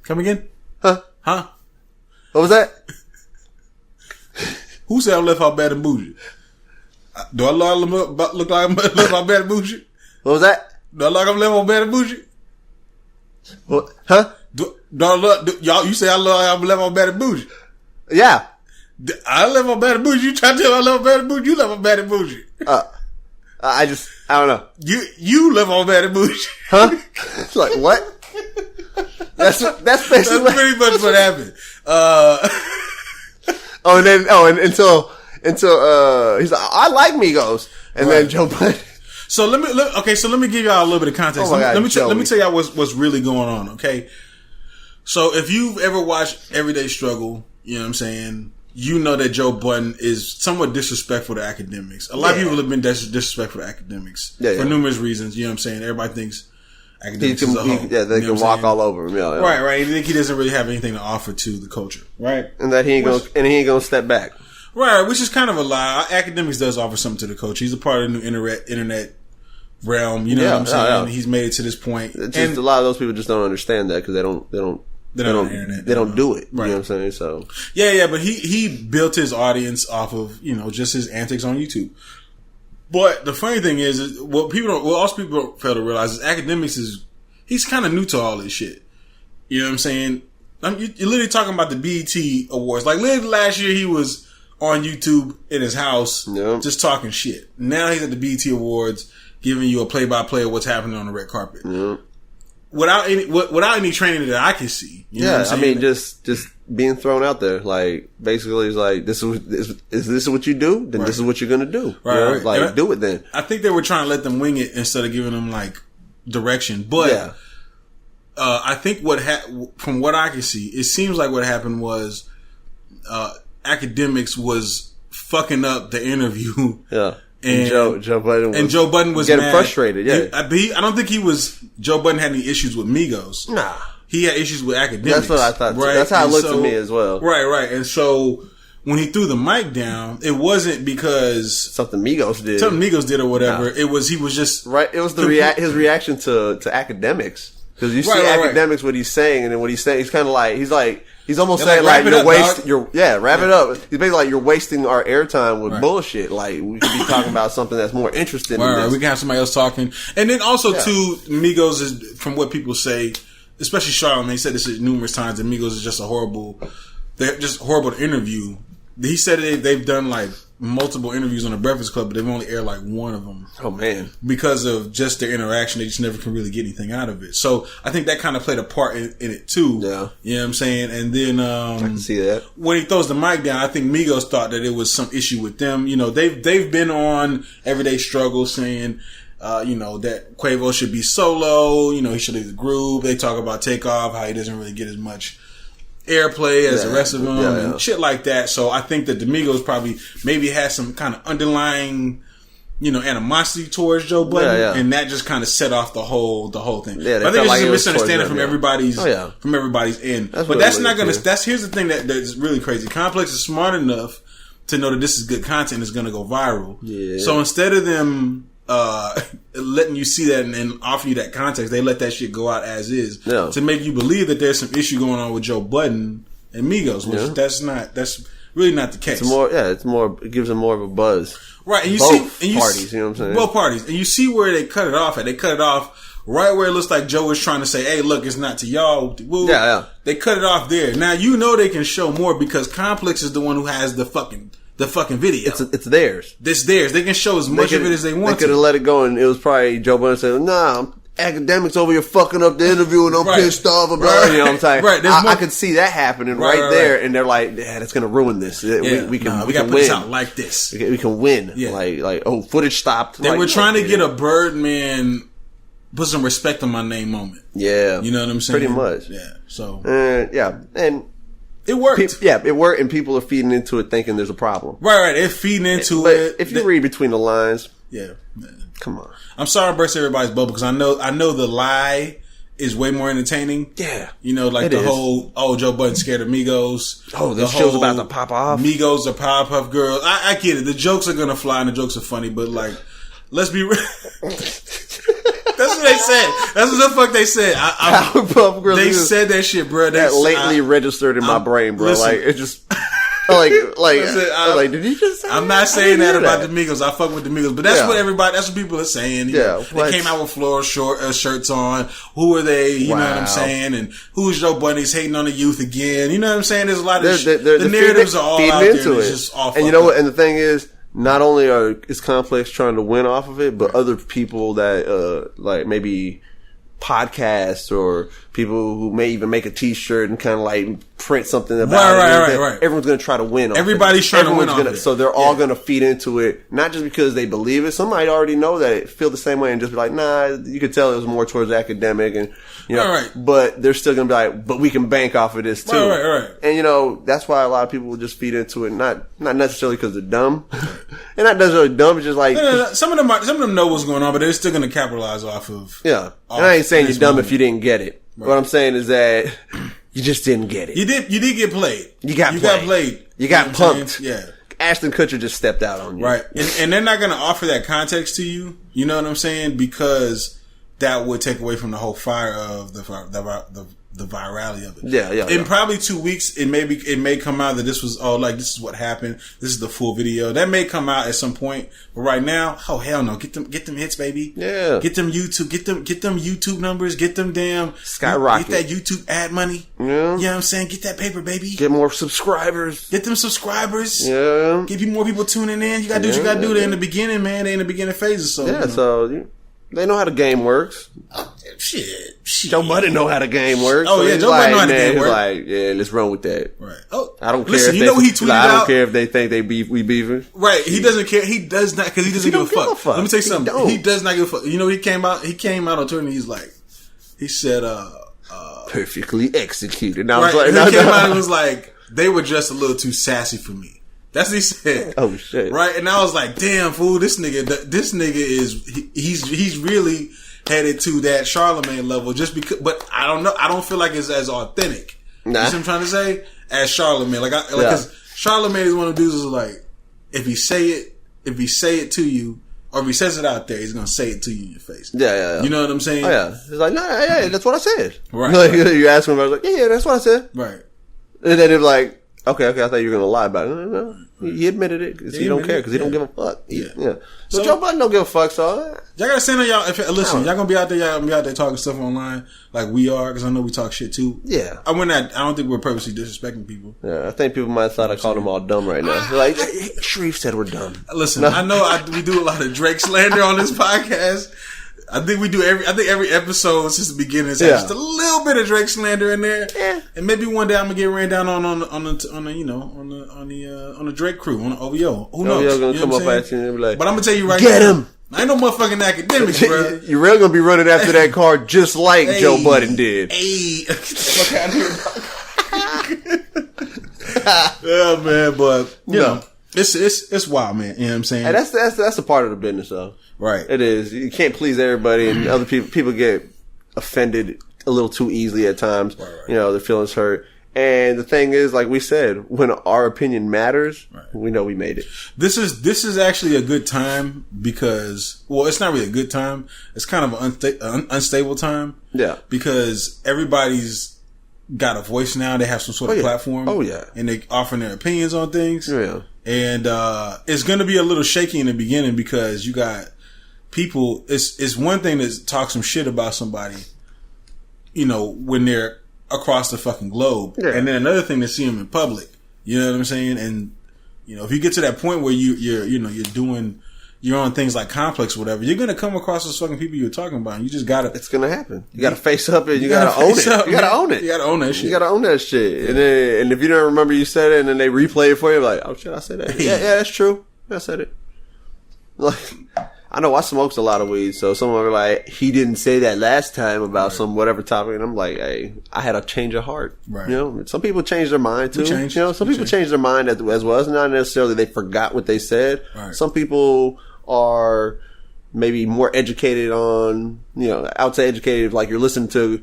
Come again. Huh? What was that? Who said I left out Bad and Bougie? Do I look like I'm left out Bad and Bougie? What was that? Do I look like I'm left out Bad and Bougie? What? Huh? Y'all, you say I look like I'm left out Bad and Bougie? Yeah. I left on Bad and Bougie. You try to tell me I left on Bad and Bougie? You left on Bad and Bougie. I don't know. You left on Bad and Bougie. Huh? Like what? That's basically pretty much what happened. Until he's like, I like Migos, and then Joe Budden. So let me give y'all a little bit of context. Let me tell y'all what's really going on. Okay, so if you've ever watched Everyday Struggle, you know what I'm saying, you know that Joe Budden is somewhat disrespectful to academics. A lot of people have been disrespectful to academics for numerous reasons. You know what I'm saying? Everybody thinks academics is a hoe. They can walk all over him. Yeah. Right. I think he doesn't really have anything to offer to the culture. Right. And that he ain't gonna step back. Right, which is kind of a lie. Academics does offer something to the culture. He's a part of the new internet realm. You know what I'm saying? Yeah. He's made it to this point. It's just a lot of those people just don't understand that because they don't do it. Right. You know what I'm saying? So yeah, but he built his audience off of, just his antics on YouTube. But the funny thing is what most people fail to realize is academics he's kind of new to all this shit. You know what I'm saying? You're literally talking about the BET Awards. Like literally last year he was on YouTube in his house, just talking shit. Now he's at the BET Awards, giving you a play-by-play of what's happening on the red carpet, without any training that I can see. You know what I'm saying? I mean, just being thrown out there, like basically, it's like is this what you do? Then this is what you're gonna do. Right. Like do it then. I think they were trying to let them wing it instead of giving them like direction, but I think from what I can see, it seems like what happened was academics was fucking up the interview. Yeah. And Joe Budden was getting mad. Frustrated. Yeah. I don't think Joe Budden had any issues with Migos. Nah. He had issues with academics. That's what I thought. Right? That's how it looked to me as well. Right. And so when he threw the mic down, it wasn't because something Migos did or whatever. Nah. He was just right. It was his reaction to academics. Because you see academics, what he's saying, and then what he's saying, he's kind of like, he's almost saying like wrap it up. He's basically like, you're wasting our airtime with bullshit. Like, we should be talking about something that's more interesting than this. We can have somebody else talking. And then also too, Migos is, from what people say, especially Charlamagne said this numerous times. The Migos is just they're just horrible to interview. He said they've done like multiple interviews on the Breakfast Club, but they've only aired like one of them. Oh man! Because of just their interaction, they just never can really get anything out of it. So I think that kind of played a part in it too. Yeah, you know what I'm saying. And then I can see that when he throws the mic down, I think Migos thought that it was some issue with them. You know, they've been on Everyday Struggle saying, you know, that Quavo should be solo. You know, he should leave the group. They talk about Takeoff, how he doesn't really get as much airplay as the rest of them and shit like that. So I think that the Migos probably maybe had some kind of underlying, you know, animosity towards Joe Budden, and that just kind of set off the whole thing. Yeah, I think it's just a misunderstanding from everybody's end. That's not gonna. Here's the thing that's really crazy. Complex is smart enough to know that this is good content, is gonna go viral. Yeah. So instead of them letting you see that and offer you that context, they let that shit go out as is to make you believe that there's some issue going on with Joe Budden and Migos, which that's really not the case. It gives them more of a buzz. Right, and parties, you know what I'm saying? Both parties. And you see where they cut it off at. They cut it off right where it looks like Joe was trying to say, hey, look, it's not to y'all. They cut it off there. Now, you know they can show more because Complex is the one who has the fucking video. It's theirs. It's theirs. They can show as much of it as they want. They could have let it go, and it was probably Joe Budden saying, "Nah, academics over here fucking up the interview, and I'm pissed off about it." You know what I'm saying? Right. I could see that happening right there, and they're like, "Yeah, that's gonna ruin this. We can put this out like this. We can win." Yeah. Like footage stopped. They were trying to get a Birdman, put some respect on my name moment. Yeah, you know what I'm saying? Pretty much. Yeah. So and. It worked. It worked, and people are feeding into it thinking there's a problem. Right. They're feeding into it. If you read between the lines, come on. I'm sorry to burst everybody's bubble because I know the lie is way more entertaining. Yeah. You know, like whole, Joe Budden scared of Migos. Oh, the show's about to pop off. Migos are Powerpuff Girls. I get it. The jokes are going to fly and the jokes are funny, but like, let's be real. That's what they said. That's what the fuck they said. Powerpuff Girls. They said that shit, bro. That lately registered in my brain, bro. Listen, like it just. Did you just say I'm not saying that about the Migos. I fuck with the Migos, but that's what people are saying. They came out with floral shirts on. Who are they? You know what I'm saying? And who's Joe Budden? He's hating on the youth again. You know what I'm saying? There's a lot of the narratives are all out there. And it's just all and you know what? And the thing is, not only is Complex trying to win off of it, but other people that like maybe podcasts or people who may even make a T-shirt and kind of like print something about it. Right. Everyone's going to try to win. Everybody's trying to win off it. So they're all going to feed into it, not just because they believe it. Some might already know that it, feel the same way and just be like, nah. You could tell it was more towards academic and you know. But they're still going to be like, but we can bank off of this too. Right. And you know that's why a lot of people will just feed into it, not necessarily because they're dumb, and not necessarily dumb. It's just like some of them know what's going on, but they're still going to capitalize off of. Yeah, and I ain't saying you're dumb if you didn't get it. Right. What I'm saying is that you just didn't get it. You did get played. You got played. You got punked. Yeah. Ashton Kutcher just stepped out on you. Right. And they're not going to offer that context to you. You know what I'm saying? Because that would take away from the whole fire of the virality of it. Yeah. In probably 2 weeks, it may come out that this was this is what happened. This is the full video. That may come out at some point. But right now, oh hell no! Get them hits, baby. Yeah. Get them YouTube. Get them YouTube numbers. Get them damn skyrocket. Get that YouTube ad money. Yeah. You know what I'm saying? Get that paper, baby. Get more subscribers. Get them subscribers. Yeah. Get more people tuning in. You gotta do what you gotta do. They're in the beginning, man. They're in the beginning phases. So yeah. So they know how the game works. Shit. Joe Budden know how the game works. Oh, yeah, Joe Budden know how the game works. He's like, yeah, let's run with that. Right. Oh, I don't care. Listen, if you know what he tweeted out? I don't care if they think we beefing. Right. He doesn't care. He does not, because he doesn't give a fuck. Let me tell you something. He does not give a fuck. You know, he came out on Twitter and he said, perfectly executed. And I was like, he came out and was like, they were just a little too sassy for me. That's what he said. Oh shit. Right. And I was like, damn fool, this nigga is, he's really headed to that Charlamagne level just because, but I don't know. I don't feel like it's as authentic. Nah. You see what I'm trying to say? As Charlamagne. Cause Charlamagne is one of the dudes who's like, if he say it to you, or if he says it out there, he's gonna say it to you in your face. Yeah. You know what I'm saying? Oh yeah. He's like, no, yeah, that's what I said. Right. Like, you ask him, I was like, yeah, that's what I said. Right. And then they're like, Okay. I thought you were gonna lie about it. No. He admitted it because he don't care because he don't give a fuck. Yeah. So Joe Budden don't give a fuck. So y'all gotta send on y'all. Listen, y'all gonna be out there. Y'all gonna be out there talking stuff online like we are because I know we talk shit too. Yeah. I don't think we're purposely disrespecting people. Yeah. I think people might have thought I called them all dumb right now. Like Sharif said, we're dumb. Listen, I know we do a lot of Drake slander on this podcast. I think we do every episode since the beginning has had just a little bit of Drake slander in there. Yeah. And maybe one day I'm gonna get ran down on the Drake crew on the OVO. Who knows? OVO gonna come up at you and be like, but I'm gonna tell you right get now. him. I ain't no motherfucking academics, bro. You're really gonna be running after that car just like Joe Budden did. Hey. Yeah, man, but you know. It's wild, man. You know what I'm saying? Hey, that's a part of the business, though. Right. It is. You can't please everybody, and other people get offended a little too easily at times. Right. You know, their feelings hurt. And the thing is, like we said, when our opinion matters, we know we made it. This is actually a good time because, well, it's not really a good time. It's kind of an unstable time. Yeah. Because everybody's got a voice now. They have some sort of platform. Oh, yeah. And they offering their opinions on things. Yeah. And it's going to be a little shaky in the beginning because you got people. It's one thing to talk some shit about somebody, you know, when they're across the fucking globe, and then another thing to see them in public. You know what I'm saying? And you know, if you get to that point where you're on things like Complex or whatever, you're going to come across those fucking people you're talking about. And you just gotta. It's going to happen. You got to face up and you got to own it. You got to own it. You got to own that shit. You got to own that shit. And if you don't remember you said it and then they replay it for you, like, oh shit, I said that. Yeah, that's true. I said it. Like, I know I smokes a lot of weed, so someone will be like, he didn't say that last time about some whatever topic, and I'm like, hey, I had a change of heart. Right. You know, some people change their mind too. You know, some people change their mind as well. It's not necessarily they forgot what they said. Right. Some people are maybe more educated on, you know, outside educated, like you're listening to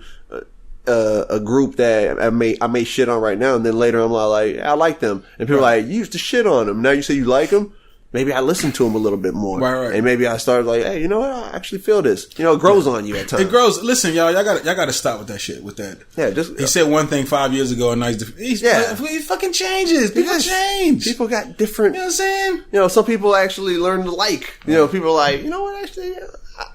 a group that I may shit on right now, and then later I'm like, I like them, and people are like, you used to shit on them, now you say you like them. Maybe I listen to them a little bit more. Right. And maybe I started like, hey, you know what? I actually feel this. You know, it grows on you at times. It grows. Listen, y'all got to stop with that shit. With that. Yeah. He said one thing 5 years ago, and now he fucking changes. People change. People got different. You know what I'm saying? You know, some people actually learn to like. You know, people are like, you know what? Actually,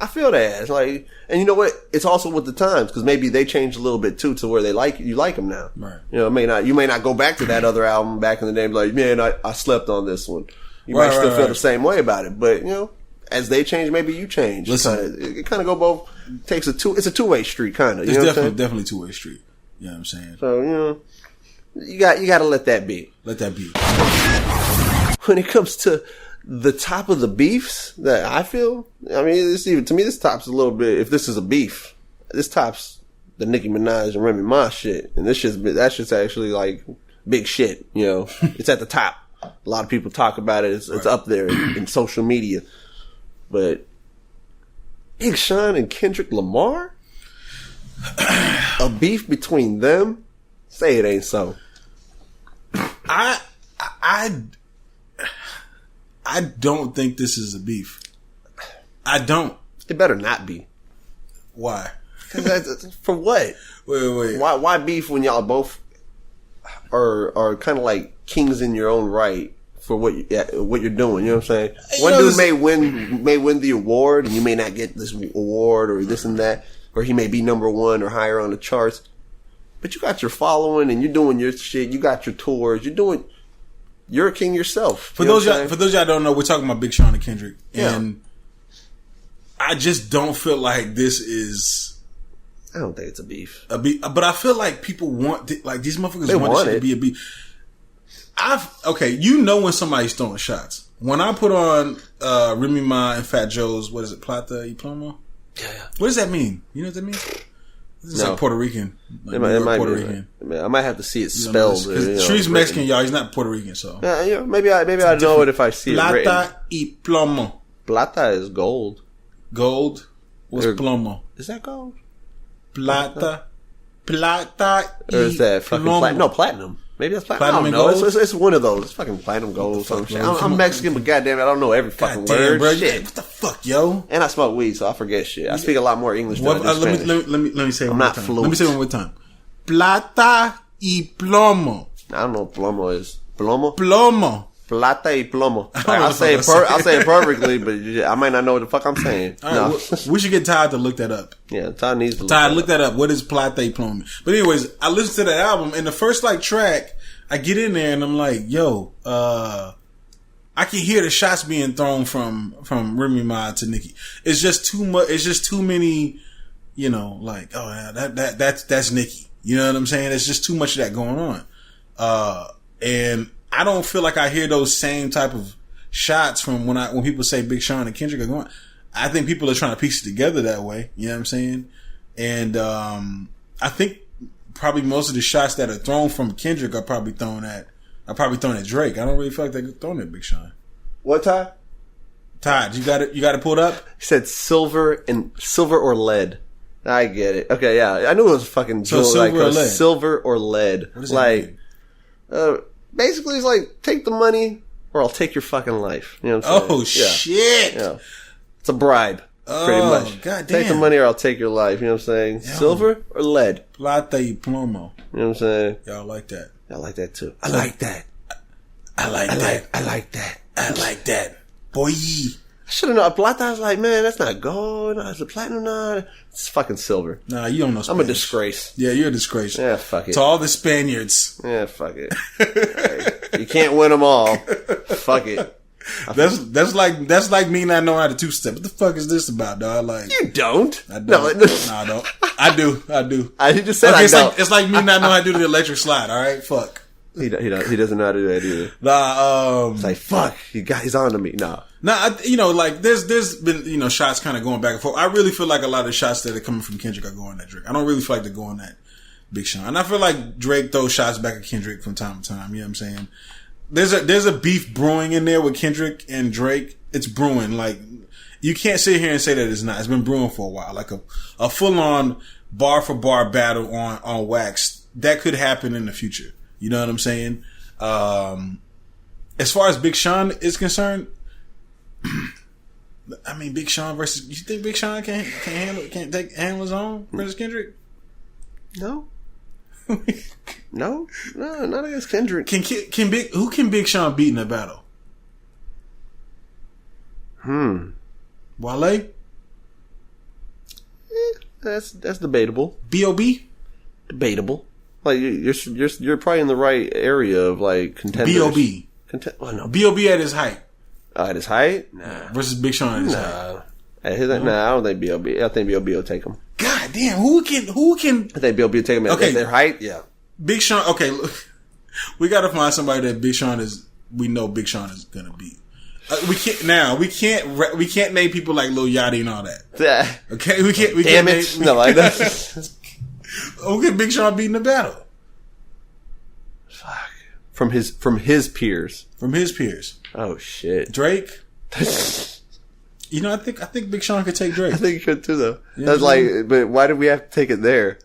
I feel that. It's like, and you know what? It's also with the times because maybe they changed a little bit too to where you like them now. Right. You know, you may not go back to that other album back in the day and be like, man, I slept on this one. You might still feel the same way about it, but you know, as they change, maybe you change. Listen, it kind of go both. It's a two-way street, kind of. It's definitely two-way street. You know what I'm saying? So you know, you got to let that be. Let that be. When it comes to the top of the beefs that I feel, I mean, to me, this tops a little bit. If this is a beef, this tops the Nicki Minaj and Remy Ma shit, and that shit's actually like big shit. You know, it's at the top. A lot of people talk about it. It's up there in social media. But Big Sean and Kendrick Lamar? A beef between them? Say it ain't so. I don't think this is a beef. I don't. It better not be. Why? For what? Wait. Why beef when y'all both are kind of like kings in your own right for what you're doing? You know what I'm saying? One dude may win the award, and you may not get this award or this and that, or he may be number one or higher on the charts. But you got your following, and you're doing your shit. You got your tours. You're a king yourself. For those y'all don't know, we're talking about Big Sean and Kendrick, and I just don't feel like this is. I don't think it's a beef. But I feel like people want these motherfuckers want it to be a beef. You know when somebody's throwing shots. When I put on Remy Ma and Fat Joe's, what is it, Plata y Plomo? Yeah. What does that mean? You know what that means? It's like Puerto Rican. It might Puerto Rican. I might have to see it spelled. Shreve's Mexican, y'all. He's not Puerto Rican, so. Maybe I know it if I see Plata it written. Plata y Plomo. Plata is gold. Gold? What's Plomo? Is that gold? Plata or is that fucking platinum? No, platinum. Maybe that's platinum. I don't know. It's one of those. It's fucking platinum gold. Some shit. I'm Mexican, but goddamn it, I don't know every fucking word. Bro, shit. What the fuck, yo? And I smoke weed, so I forget shit. I speak a lot more English than Spanish. Let me say it one more time. Fluent. Let me say it one more time. Plata y Plomo. I don't know what plomo is. Plomo? Plomo. Plata y plomo. I'll say it perfectly, but I might not know what the fuck I'm saying. No. We should get Todd to look that up. Yeah, Todd needs to look that up. What is plata y plomo? But anyways, I listened to that album, and the first like track, I get in there and I'm like, yo, I can hear the shots being thrown from Remy Ma to Nicki. It's just too much. It's just too many, you know, like, oh yeah, that's Nicki. You know what I'm saying? It's just too much of that going on. And I don't feel like I hear those same type of shots from when people say Big Sean and Kendrick are going. I think people are trying to piece it together that way. You know what I'm saying? And I think probably most of the shots that are thrown from Kendrick are probably thrown at Drake. I don't really feel like they're throwing at Big Sean. What, Todd? Todd, you got it pulled up? He said silver or lead. I get it. Okay, yeah. I knew it was fucking silver or lead. What does that mean? Basically, it's like, take the money or I'll take your fucking life. You know what I'm saying? Oh, shit. Yeah. It's a bribe, pretty much. God damn. Take the money or I'll take your life. You know what I'm saying? Yo. Silver or lead? Plata y plomo. You know what I'm saying? Y'all like that. I like that too. I like that. I like that. Boy. I should have known. Plata, I was like, man, that's not gold. No, it's a platinum. No, it's fucking silver. Nah, you don't know Spanish. I'm a disgrace. Yeah, you're a disgrace. Yeah, fuck it. To all the Spaniards. Yeah, fuck it. Right. You can't win them all. Fuck it. That's like me not knowing how to two-step. What the fuck is this about, dog? Like, you don't. I don't. No, I don't. I do. I just said okay, I don't. It's like me not knowing how to do the electric slide. All right, fuck. He doesn't know how to do that either. Nah, it's like fuck. He's on to me. Nah. Like there's been shots kind of going back and forth. I really feel like a lot of the shots that are coming from Kendrick are going at Drake. I don't really feel like they're going at Big Sean, and I feel like Drake throws shots back at Kendrick from time to time. You know what I'm saying? There's a beef brewing in there with Kendrick and Drake. It's brewing. Like, you can't sit here and say that it's not. It's been brewing for a while. Like a full on bar for bar battle on wax that could happen in the future. You know what I'm saying? As far as Big Sean is concerned, I mean, Big Sean versus, you think Big Sean can't handle his own versus Kendrick? No. No, not against Kendrick. Who can Big Sean beat in a battle? Wale? That's debatable. B.O.B.? Debatable. Like you're probably in the right area of like contenders. B.O.B. No. B.O.B. at his height. At his height? Nah. Versus Big Sean at his height. At his height? Nah, I don't think B.O.B. I think B.O.B. will take him. God damn, who can? I think B.O.B. will take him at their height. Yeah. Big Sean. Okay, look, we got to find somebody that we know Big Sean is gonna beat. We can't name people like Lil Yachty and all that. Yeah. Okay, we can't. Damn it! No, like that. Who can Big Sean beat in the battle? Fuck. From his peers. From his peers. Oh shit. Drake. I think Big Sean could take Drake. I think he could too, though. That's like, but why did we have to take it there?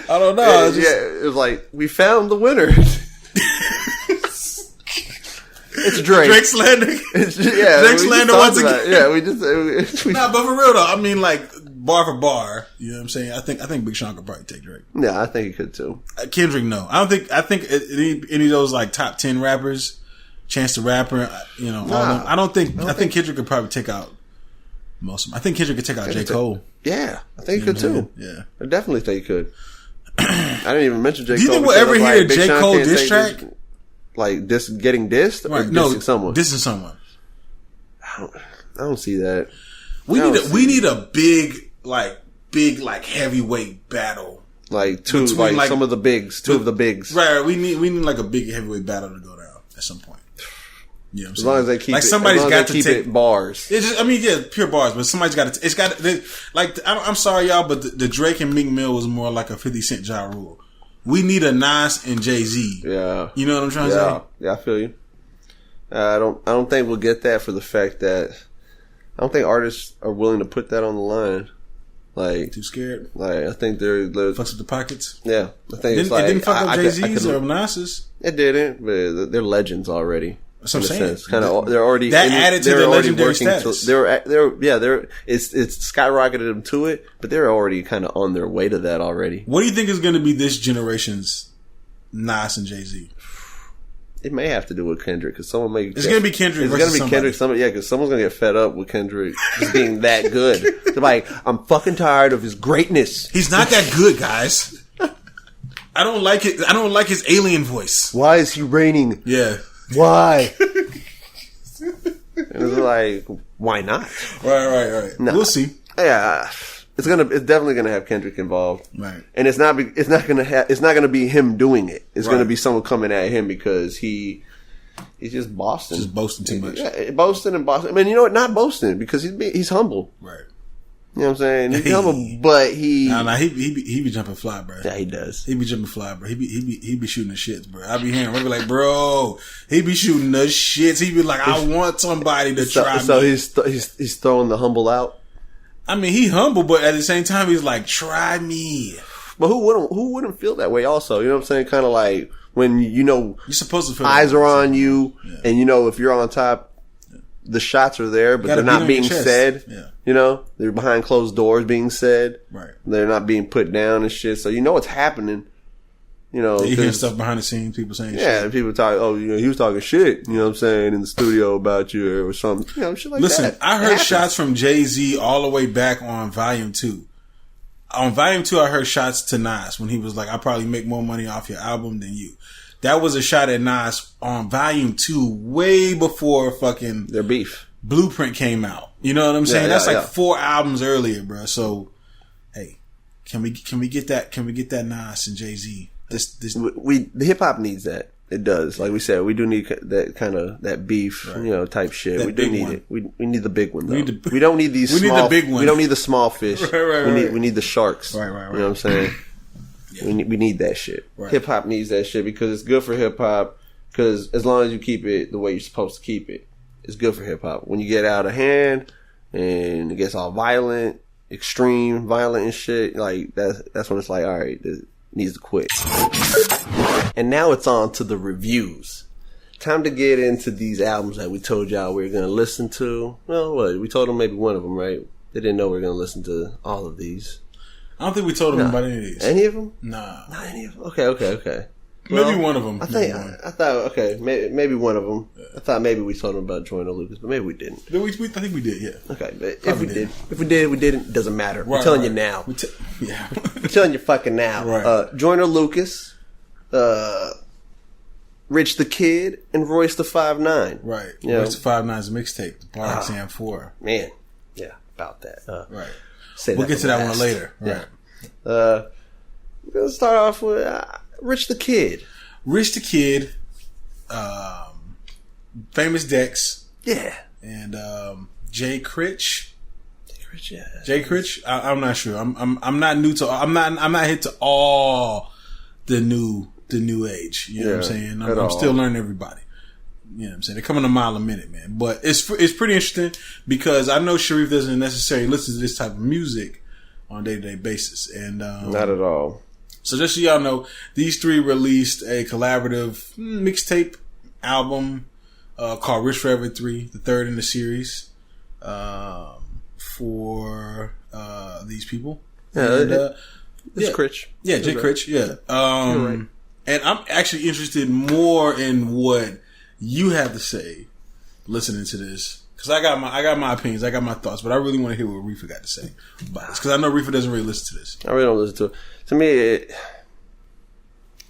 I don't know. It was like we found the winner. It's Drake. Drake slander. Drake slander once again. Yeah, we Nah, but for real though, I mean, like bar for bar. You know what I'm saying? I think Big Sean could probably take Drake. Yeah, I think he could too. Kendrick, no. I think any of those like top 10 rappers, Chance the Rapper, all them. I think Kendrick could probably take out most of them. I think Kendrick could take out J. Cole. Yeah, I think he could too. Yeah, I definitely think he could. I didn't even mention J. Cole. Do you think we'll ever hear a J. Cole diss track? Like getting dissed or dissing someone? Dissing someone. I don't see that. We need a big heavyweight battle. Like two of the bigs. Right. We need like a big heavyweight battle to go down at some point. You know what I'm saying? As long as they keep somebody's got to take it bars. It's just, pure bars, but somebody's got to. I'm sorry, y'all, but the Drake and Meek Mill was more like a 50 Cent Ja Rule. We need a Nas and Jay-Z. Yeah. You know what I'm trying to say? Yeah, I feel you. I don't think we'll get that for the fact that I don't think artists are willing to put that on the line. Like, too scared. Like, I think they're fucks with the pockets. Yeah, I think it didn't fuck up Jay-Z's or Nas's. It didn't, but they're legends already. That's what I'm saying. They're already added to their legendary status. It's skyrocketed them to it, but they're already kind of on their way to that already. What do you think is going to be this generation's Nas and Jay-Z? It may have to do with Kendrick because someone may. It's gonna be Kendrick. It's gonna be Kendrick. Because someone's gonna get fed up with Kendrick just being that good. They're like, I'm fucking tired of his greatness. He's not that good, guys. I don't like it. I don't like his alien voice. Why is he raining? Yeah. Why? And it's like, why not? Right. Nah. We'll see. Yeah, it's definitely gonna have Kendrick involved. Right. And it's not gonna be him doing it. It's gonna be someone coming at him because he's just boasting. Just boasting too much. Yeah, boasting. I mean, you know what? Not boasting because he's humble. Right. You know what I'm saying? He's humble, but he be jumping fly, bro. Yeah, he does. He be jumping fly, bro. He be shooting the shits, bro. I be hearing him be like, bro, he be shooting the shits. He be like, I want somebody to try me. So he's throwing the humble out. I mean, he humble, but at the same time, he's like, try me. But who wouldn't feel that way? Also, you know what I'm saying? Kind of like when you're supposed to feel eyes are on you, and if you're on top, the shots are there, but they're not being said. Yeah. You know, they're behind closed doors being said. Right. They're not being put down and shit. So you know what's happening. You know, you hear stuff behind the scenes, people saying shit. Yeah, people talk, he was talking shit, you know what I'm saying, in the studio about you or something. You know, shit like that. Listen, I heard shots from Jay-Z all the way back on Volume 2. On Volume 2, I heard shots to Nas when he was like, I probably make more money off your album than you. That was a shot at Nas on Volume 2 way before fucking their beef. Blueprint came out. You know what I'm saying? That's like 4 albums earlier, bro. So, hey, can we get that? Can we get that Nas and Jay-Z? The hip hop needs that. It does. Like we said, we do need that kind of that beef, type shit. That we do need one. it. We need the big one though. We don't need these. We small, need the big one. We don't need the small fish. Right. We need the sharks. Right. You know what I'm saying? Yeah. We need that shit. Right. Hip hop needs that shit because it's good for hip hop. Because as long as you keep it the way you're supposed to keep it, it's good for hip hop. When you get out of hand and it gets all violent, extreme, violent and shit, like that's when it's like, all right, this needs to quit. And now it's on to the reviews. Time to get into these albums that we told y'all we were going to listen to. Well, what? We told them maybe one of them, right? They didn't know we were going to listen to all of these. I don't think we told them about any of these. Any of them? Nah. Not any of them? Okay. Maybe one of them. I thought, okay, maybe one of them. Yeah. I thought maybe we told them about Joyner Lucas, but maybe we didn't. I think we did, yeah. Okay, but if we did, we didn't, it doesn't matter. We're telling you now. We're telling you fucking now. Right. Joyner Lucas, Rich the Kid, and Royce the 5'9". Right. Royce the 5'9's mixtape, the Bar Exam 4. Man. Yeah, about that. Right. We'll get to that one later. Right. We're going to start off with Rich the Kid. Rich the Kid, Famous Dex. Yeah. And Jay Critch. Yeah. Jay Critch? I'm not sure. I'm not new to I'm not hit to all the new age. You know what I'm saying? I'm still learning everybody. You know what I'm saying? They're coming a mile a minute, man. But it's pretty interesting because I know Sharif doesn't necessarily listen to this type of music on a day-to-day basis. And not at all. So just so y'all know, these three released a collaborative mixtape album called Rich Forever 3, the third in the series, for these people. Yeah, it's Critch. Yeah, Jay Critch. Yeah. Right. And I'm actually interested more in what you have to say listening to this. Because I got my opinions, I got my thoughts, but I really want to hear what Riffa got to say about this. Because I know Riffa doesn't really listen to this. I really don't listen to it. To me, it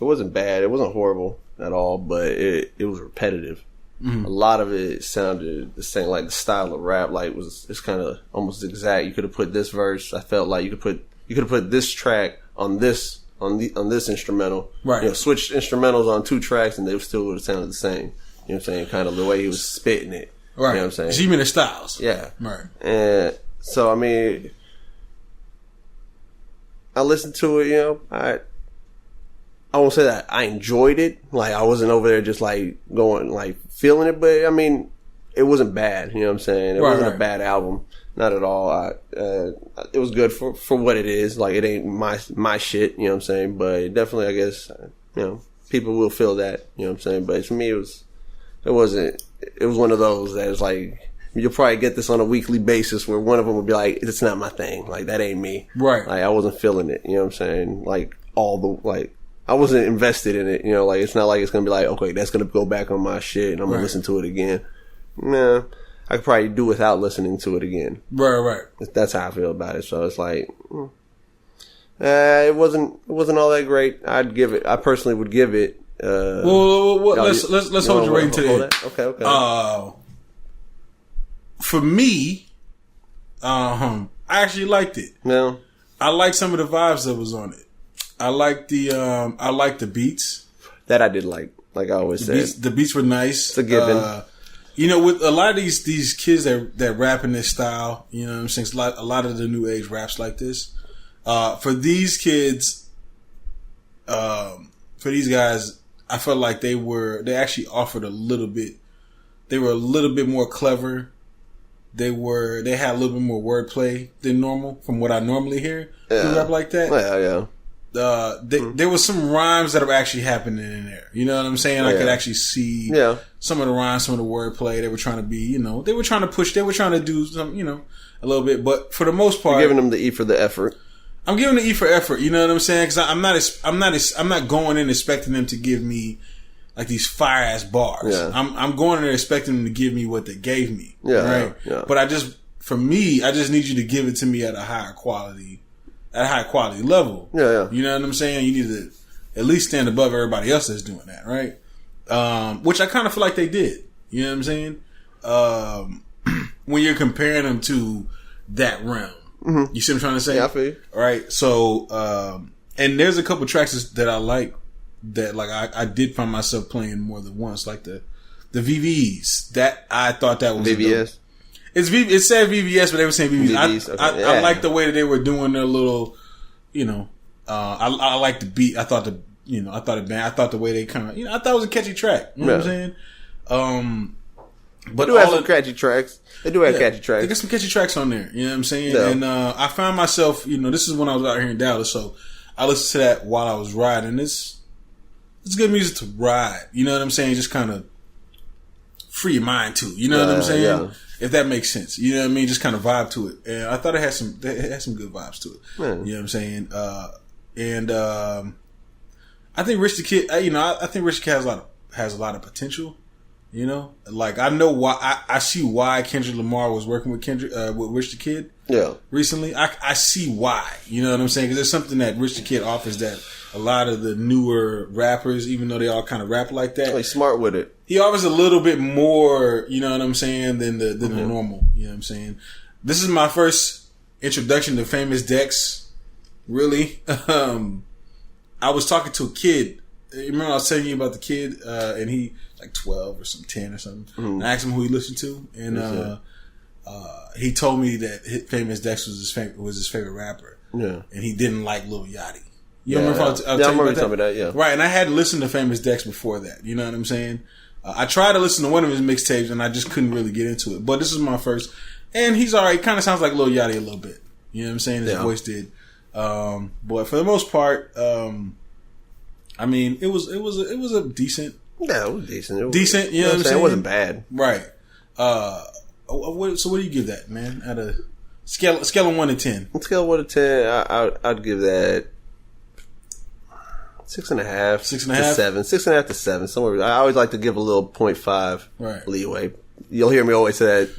wasn't bad. It wasn't horrible at all, but it was repetitive. Mm-hmm. A lot of it sounded the same, like the style of rap, like it's kind of almost exact. You could have put this verse. I felt like you could have put this track on this instrumental. Right. You know, switched instrumentals on 2 tracks, and they still would have sounded the same. You know what I'm saying? Kind of the way he was spitting it. Right. You know what I'm saying? So you mean the styles? Yeah. Right. And so I mean, I listened to it. You know, I won't say that I enjoyed it. Like, I wasn't over there just like going, like feeling it, but I mean, it wasn't bad. You know what I'm saying? It wasn't a bad album. Not at all. It was good for what it is. Like, it ain't my shit. You know what I'm saying? But definitely, I guess, you know, people will feel that. You know what I'm saying? But for me, it was one of those that is like, you'll probably get this on a weekly basis where one of them would be like, it's not my thing. Like, that ain't me. Right. Like, I wasn't feeling it. You know what I'm saying? Like, all I wasn't invested in it. You know, like it's not like it's gonna be like, okay, that's gonna go back on my shit and I'm gonna listen to it again. Nah, I could probably do without listening to it again. Right. That's how I feel about it. So it's like, it wasn't all that great. I personally would give it. Let's hold your rating to the end. Okay. For me, I actually liked it. No, I liked some of the vibes that was on it. I liked the beats. That I did like I always said. The beats were nice. It's a given. You know, with a lot of these kids that rap in this style, you know what I'm saying? A lot of the new age raps like this. For these kids, for these guys, I felt like they actually offered a little bit. They were a little bit more clever. They had a little bit more wordplay than normal from what I normally hear. Yeah. Rap like that. Yeah. There was some rhymes that are actually happening in there. You know what I'm saying? I could actually see some of the rhymes, some of the wordplay. They were trying to be, you know, they were trying to push, they were trying to do some, you know, a little bit. But for the most part, you're giving them the E for the effort. I'm giving the E for effort. You know what I'm saying? Because I'm not going in expecting them to give me like these fire ass bars. Yeah. I'm going in there expecting them to give me what they gave me. Yeah. Right. Yeah. But I just need you to give it to me at a higher quality level. Yeah. You know what I'm saying? You need to at least stand above everybody else that's doing that, right? Which I kind of feel like they did. You know what I'm saying? When you're comparing them to that realm. Mm-hmm. You see what I'm trying to say? Yeah, I feel you. All right. So, and there's a couple tracks that I like that like I did find myself playing more than once, like the VVs. That I thought that was VVS. It said VVS, but they were saying VVs. Okay. I like the way that they were doing their little, you know, I like the beat. I thought the way they kind of, you know, I thought it was a catchy track. You know what I'm saying? But they do have some catchy tracks. They do have catchy tracks. They got some catchy tracks on there. You know what I'm saying? Yeah. And I found myself, you know, this is when I was out here in Dallas, so I listened to that while I was riding. It's good music to ride. You know what I'm saying? Just kind of free your mind to. You know what I'm saying? Yeah. If that makes sense. You know what I mean? Just kind of vibe to it. And I thought it had some good vibes to it. Man. You know what I'm saying? I think Rich the Kid, you know, I think Rich the Kid has a lot of potential. You know, like I know why I see why Kendrick Lamar was working with Rich the Kid. Yeah, recently I see why. You know what I'm saying? Because there's something that Rich the Kid offers that a lot of the newer rappers, even though they all kind of rap like that, he's smart with it. He offers a little bit more. You know what I'm saying than the normal. You know what I'm saying? This is my first introduction to Famous Dex. Really, I was talking to a kid. You remember I was telling you about the kid, and he like 12 or some 10 or something. Mm-hmm. And I asked him who he listened to, and he told me that Famous Dex was his favorite rapper. Yeah, and he didn't like Lil Yachty. I remember you telling me that. Yeah, right. And I hadn't listened to Famous Dex before that. You know what I'm saying? I tried to listen to one of his mixtapes, and I just couldn't really get into it. But this is my first, and he's alright. Kind of sounds like Lil Yachty a little bit. You know what I'm saying? His voice did. But for the most part, I mean, it was a decent. Yeah, it was decent. Decent, you know what I'm saying? It wasn't bad. Right. So what do you give that, man? At a scale of 1 to 10. Scale of 1 to 10, I'd give that 6.5. 6.5 to 7. 6.5 to 7. Somewhere. I always like to give a little 0.5 leeway. You'll hear me always say that.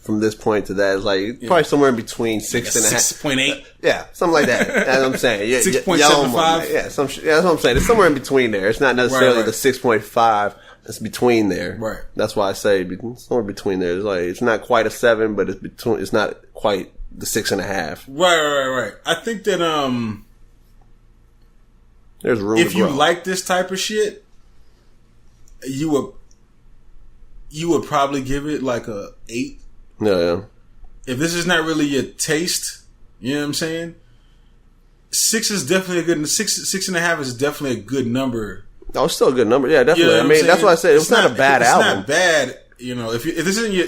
From this point to that, it's like probably somewhere in between 6.5, 6.8. Yeah, something like that. That's what I'm saying. 6.75. Yeah, that's what I'm saying. It's somewhere in between there. It's not necessarily the 6.5. It's between there. Right. That's why I say somewhere between there. It's like it's not quite a 7, but it's between. It's not quite the 6.5. Right. I think that there's room. If to you grow. like this type of shit, you would probably give it like a 8. Yeah. If this is not really your taste, you know what I'm saying? 6 is definitely a good. 6.5 is definitely a good number. Oh, it's still a good number. Yeah, definitely. You know I mean, that's why I said it's not a bad album. It's not bad. You know, if this isn't your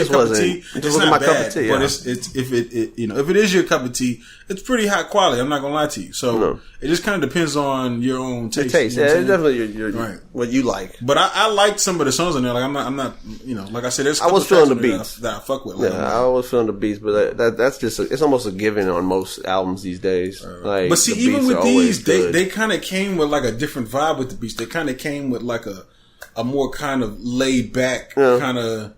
cup of tea, it's not bad. Cup of tea, but if it is your cup of tea, it's pretty high quality. I'm not gonna lie to you. So it just kind of depends on your own taste. You know it's definitely your right. What you like. But I like some of the songs on there. Like I'm not. You know, like I said, there's. I was feeling the beats that I fuck with. Like, I was feeling the beats, but that's just it's almost a given on most albums these days. Like, but see, even with these, they kind of came with like a different vibe with the beats. They kind of came with like a more kind of laid back kind of,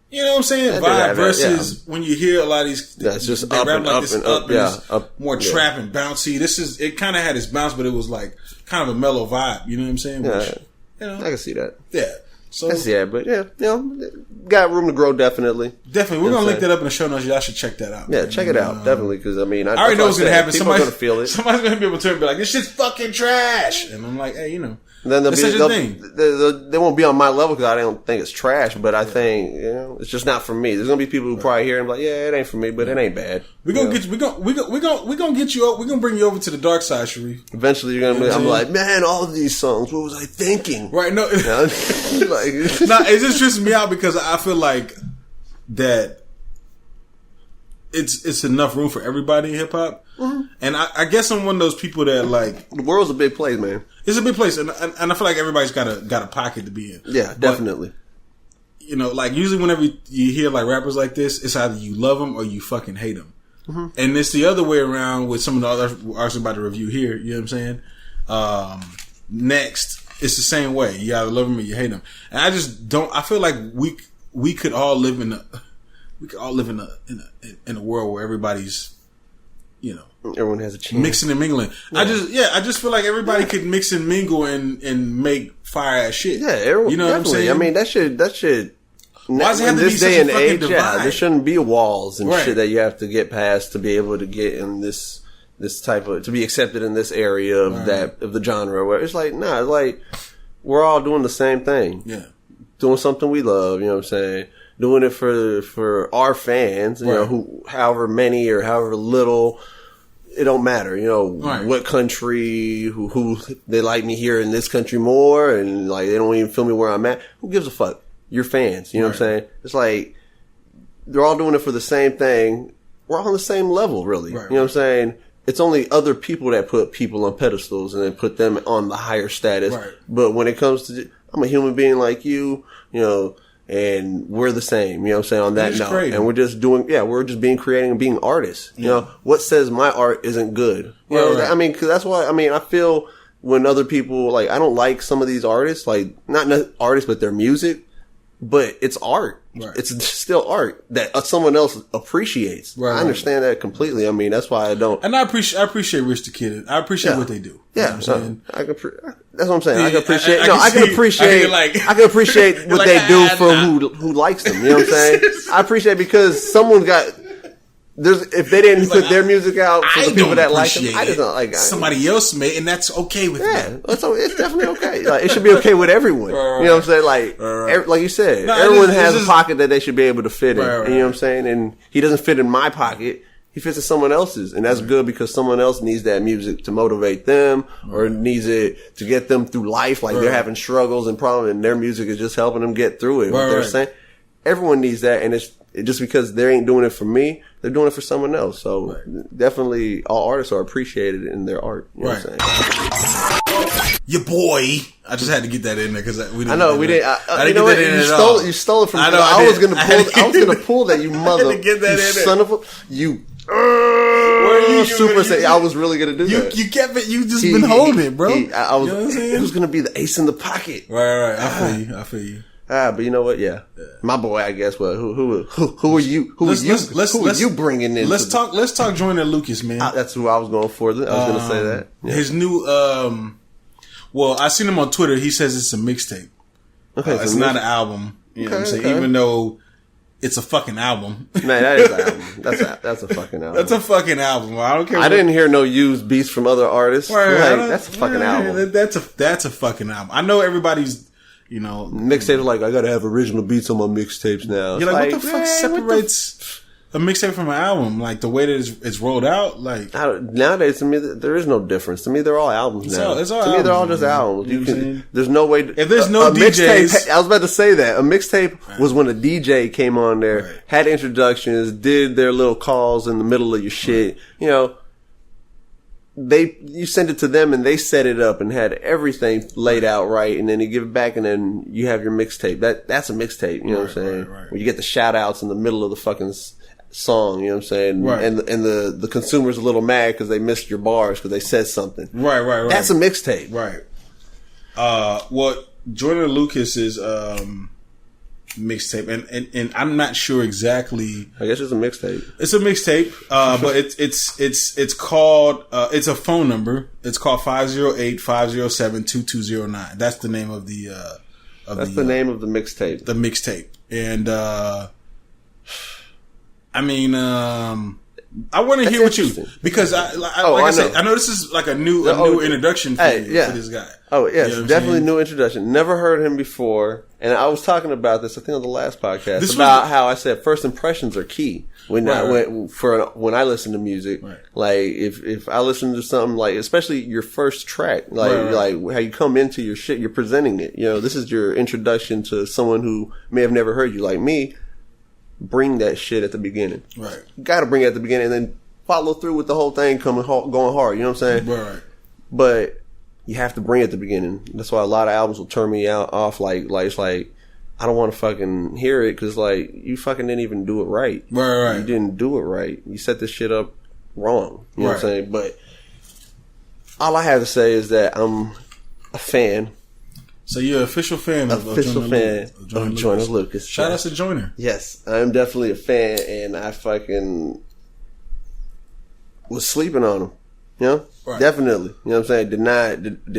you know what I'm saying, vibe versus when you hear a lot of these, it's just they up rap and like up this and up, up, and more trap and bouncy. It kind of had its bounce, but it was like kind of a mellow vibe. You know what I'm saying? Yeah, which, you know, I can see that. Yeah. So but yeah, you know, got room to grow. Definitely. We're gonna link that up in the show notes. Y'all should check that out. Yeah, check it out definitely because I mean, I already know what's gonna happen. Somebody's gonna feel it. Somebody's gonna be able to turn and be like, "This shit's fucking trash," and I'm like, "Hey, you know." Then they won't be on my level because I don't think it's trash, but I think it's just not for me. There's gonna be people who probably hear and be like, "Yeah, it ain't for me," but it ain't bad. We're gonna get you. We're gonna get you up. We're gonna bring you over to the dark side, Sharif. Eventually, you're gonna be. I'm like, man, all of these songs. What was I thinking? Right? No, like, it just stresses me out because I feel like that it's enough room for everybody in hip hop. Mm-hmm. And I guess I'm one of those people that like the world's a big place, man. It's a big place, and I feel like everybody's got a pocket to be in. Yeah, definitely. But, you know, like usually whenever you hear like rappers like this, it's either you love them or you fucking hate them. Mm-hmm. And it's the other way around with some of the other artists I'm about to review here. You know what I'm saying? Next, it's the same way. You either love them or you hate them. And I just don't. I feel like we could all live in a world where everybody's, you know, everyone has a chance. Mixing and mingling. Yeah. I just feel like everybody could mix and mingle and make fire ass shit. Yeah, everyone, you know definitely. what I'm saying? I mean, that should. Why does it have to be such a fucking divide? There shouldn't be walls and shit that you have to get past to be able to get in this type of, to be accepted in this area of of the genre. Where it's like, nah, it's like we're all doing the same thing. Yeah, doing something we love. You know what I'm saying? Doing it for our fans. You know, who, however many or however little. It don't matter, you know, what country, who they like me here in this country more, and like they don't even feel me where I'm at. Who gives a fuck? You're fans, you know what I'm saying? It's like they're all doing it for the same thing. We're all on the same level, really. You know what I'm saying? It's only other people that put people on pedestals and then put them on the higher status. But when it comes to, I'm a human being like you, you know, and we're the same, you know what I'm saying, on that note. Creating. And we're just doing, we're just being creating and being artists. You know, what says my art isn't good? You know, I mean, cause that's why, I mean, I feel when other people, like, I don't like some of these artists, like, not artists, but their music, but it's art. It's still art that someone else appreciates. I understand that completely. I mean, that's why I don't. And I appreciate Rich the Kid. I appreciate what they do. Yeah, you know what I'm saying? That's what I'm saying. I can appreciate. I can appreciate what they do for who likes them. You know what I'm saying? I appreciate because someone got. If they didn't put their music out for the people that like them, I just don't like. Somebody else made, and that's okay with me. It's definitely okay. Like, it should be okay with everyone. You know what I'm saying? Like, like you said, everyone has a pocket that they should be able to fit in. You know what I'm saying? And he doesn't fit in my pocket. He fits in someone else's, and that's good because someone else needs that music to motivate them or needs it to get them through life. Like they're having struggles and problems, and their music is just helping them get through it. What they're saying, everyone needs that, and it's just because they ain't doing it for me, they're doing it for someone else. So definitely, all artists are appreciated in their art. You know what I'm saying? Your boy. I just had to get that in there because we didn't. I know we didn't. I didn't get that in at all. You stole it from me. I was gonna pull that. You mother. I had to get that in there. Son of a you. You super say I was really gonna do that. You kept it. You just been holding it, bro. I was. You know what I'm saying? It was gonna be the ace in the pocket. Right. I feel you. But you know what? Yeah, my boy. I guess what? Who are you? Who are you bringing in? Let's talk Joyner Lucas, man. That's who I was going for. I was going to say that. Yeah. His new. Well, I seen him on Twitter. He says it's a mixtape. Okay, it's not an album. You know what I'm saying? Even though it's a fucking album. Man, that is an album. That's a fucking album. That's a fucking album. I don't care. I didn't hear no used beats from other artists. That's a fucking album. That's a fucking album. I know everybody's. You know, mixtapes like I gotta have original beats on my mixtapes now. You're like, what the fuck separates a mixtape from an album? Like the way that it's rolled out. Like nowadays, to me, there is no difference. To me, they're all albums now. It's all to albums, me, they're all just albums. You know what I'm saying? There's no way. If there's no DJs, mixtape, I was about to say that a mixtape was when a DJ came on there, had introductions, did their little calls in the middle of your shit. You know. You send it to them and they set it up and had everything laid out right, and then you give it back and then you have your mixtape. That's a mixtape, you know what I'm saying? Right. Where you get the shout outs in the middle of the fucking song, you know what I'm saying? Right. And the consumer's a little mad because they missed your bars because they said something. Right. That's a mixtape. Right. What Joyner Lucas is, mixtape, and I'm not sure exactly. I guess it's a mixtape. It's a mixtape, but it's called it's a phone number. It's called 508-507-2209. That's the name of the name of the mixtape. The mixtape, and I mean, I want to hear what you, because I know this is like a new introduction for this guy. Oh yes, you know definitely new introduction. Never heard him before, and I was talking about this. I think on the last podcast about how I said first impressions are key when I listen to music. Right. Like if I listen to something, like especially your first track, like how you come into your shit, you're presenting it. You know, this is your introduction to someone who may have never heard you. Like me. Bring that shit at the beginning. Right. You gotta bring it at the beginning and then follow through with the whole thing going hard. You know what I'm saying? Right. But you have to bring it at the beginning. That's why a lot of albums will turn me off. Like it's like, I don't want to fucking hear it because like you fucking didn't even do it right. Right. You didn't do it right. You set this shit up wrong. You know what I'm saying? But all I have to say is that I'm a fan. So you're an official fan of Joyner Lucas. Shout out to Joyner. Yes, I'm definitely a fan, and I fucking was sleeping on him. You know, definitely. You know what I'm saying? Did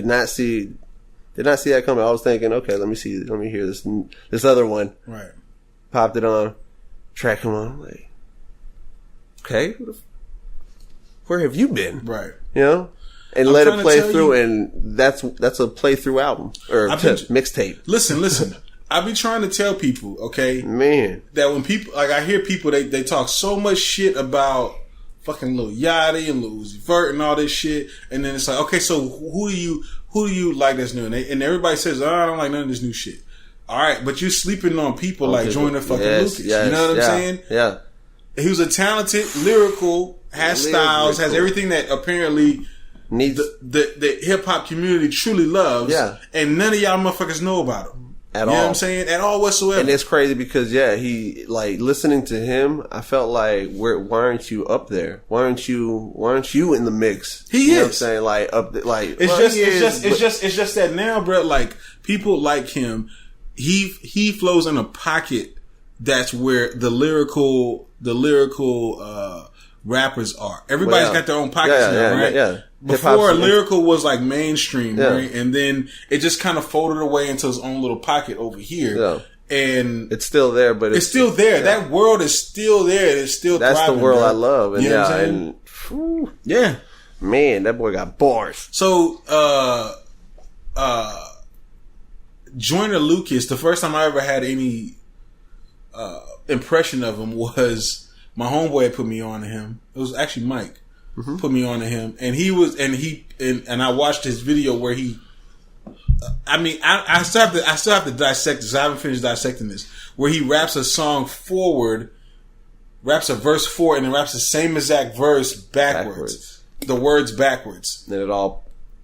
not see that coming. I was thinking, okay, let me hear this other one. Right. Popped it on, track him on. Like, okay, where have you been? Right. You know. And let it play through, and that's a playthrough album or mixtape. Listen. I be trying to tell people, okay, man, that when people I hear people they talk so much shit about fucking Lil Yachty and Lil Uzi Vert and all this shit, and then it's like, okay, so who do you like that's new? And everybody says, I don't like none of this new shit. All right, but you're sleeping on people like Joyner fucking Lucas. You know what I'm saying? Yeah. He was a talented, lyrical, has styles, has everything that apparently needs the hip hop community truly loves. Yeah. And none of y'all motherfuckers know about him. At all. You know what I'm saying? At all whatsoever. And it's crazy because he like listening to him, I felt like why aren't you up there? Why aren't you in the mix? He is. You know what I'm saying? Like up there, like it's just that now, bro, like people like him, he flows in a pocket that's where the lyrical rappers are. Everybody's got their own pockets now, right? Yeah. Before lyrical was like mainstream, right? And then it just kind of folded away into its own little pocket over here. Yeah. And it's still there, but it's still there. Yeah. That world is still there. It's still that's thriving, the world bro. I love. And you know what I'm saying? Man, that boy got bars. So Joyner Lucas, the first time I ever had any impression of him was my homeboy had put me on to him. It was actually Mike. Put me on to him, and I watched his video where he. I still have to dissect this. I haven't finished dissecting this. Where he raps a song forward, raps a verse forward, and then raps the same exact verse backwards. The words backwards.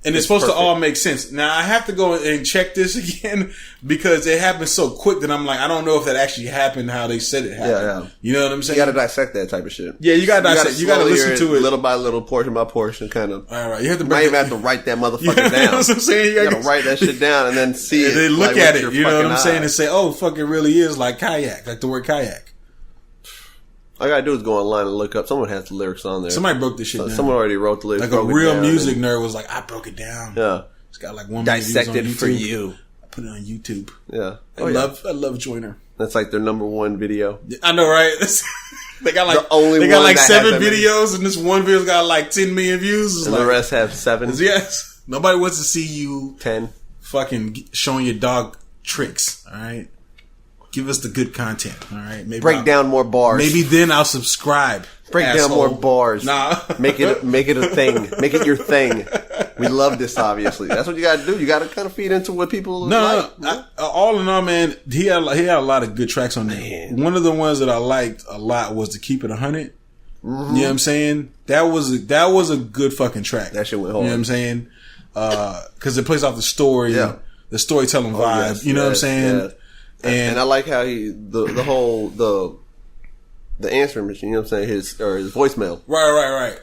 And it's supposed to all make sense. Now I have to go and check this again because it happened so quick that I'm like, I don't know if that actually happened how they said it happened. Yeah. You know what I'm saying? You got to dissect that type of shit. Yeah, you got to dissect. You got to listen to it little by little, portion by portion, kind of. All right, you have to. Not even have to write that motherfucker down. You know what I'm saying? You got to write that shit down and then see it. And then look at it. You know what I'm saying? And say, oh, fuck, it really is like kayak, like the word kayak. All I gotta do is go online and look up. Someone has the lyrics on there. Somebody broke this shit down. Someone already wrote the lyrics. Like a real music nerd was like, I broke it down. Yeah. It's got like 1 million dissected views on for you. I put it on YouTube. Yeah. I love Joyner. That's like their number one video. I know, right? They got like 7 videos, and this one video's got like 10 million views. And the rest have 7. Yes. Nobody wants to see you 10 fucking showing your dog tricks. All right. Give us the good content. All right. Maybe break down more bars. Maybe then I'll subscribe. Break down more bars. Nah. Make it a thing. Make it your thing. We love this, obviously. That's what you got to do. You got to kind of feed into what people like. All in all, man, he had a lot of good tracks on there. Man. One of the ones that I liked a lot was to Keep It 100. Mm-hmm. You know what I'm saying? That was a good fucking track. That shit went hard. You know what I'm saying? Because it plays off the story, the storytelling vibe. Yes, you know what I'm saying? Yes. And I like how the whole answering machine. You know what I'm saying? His voicemail. Right.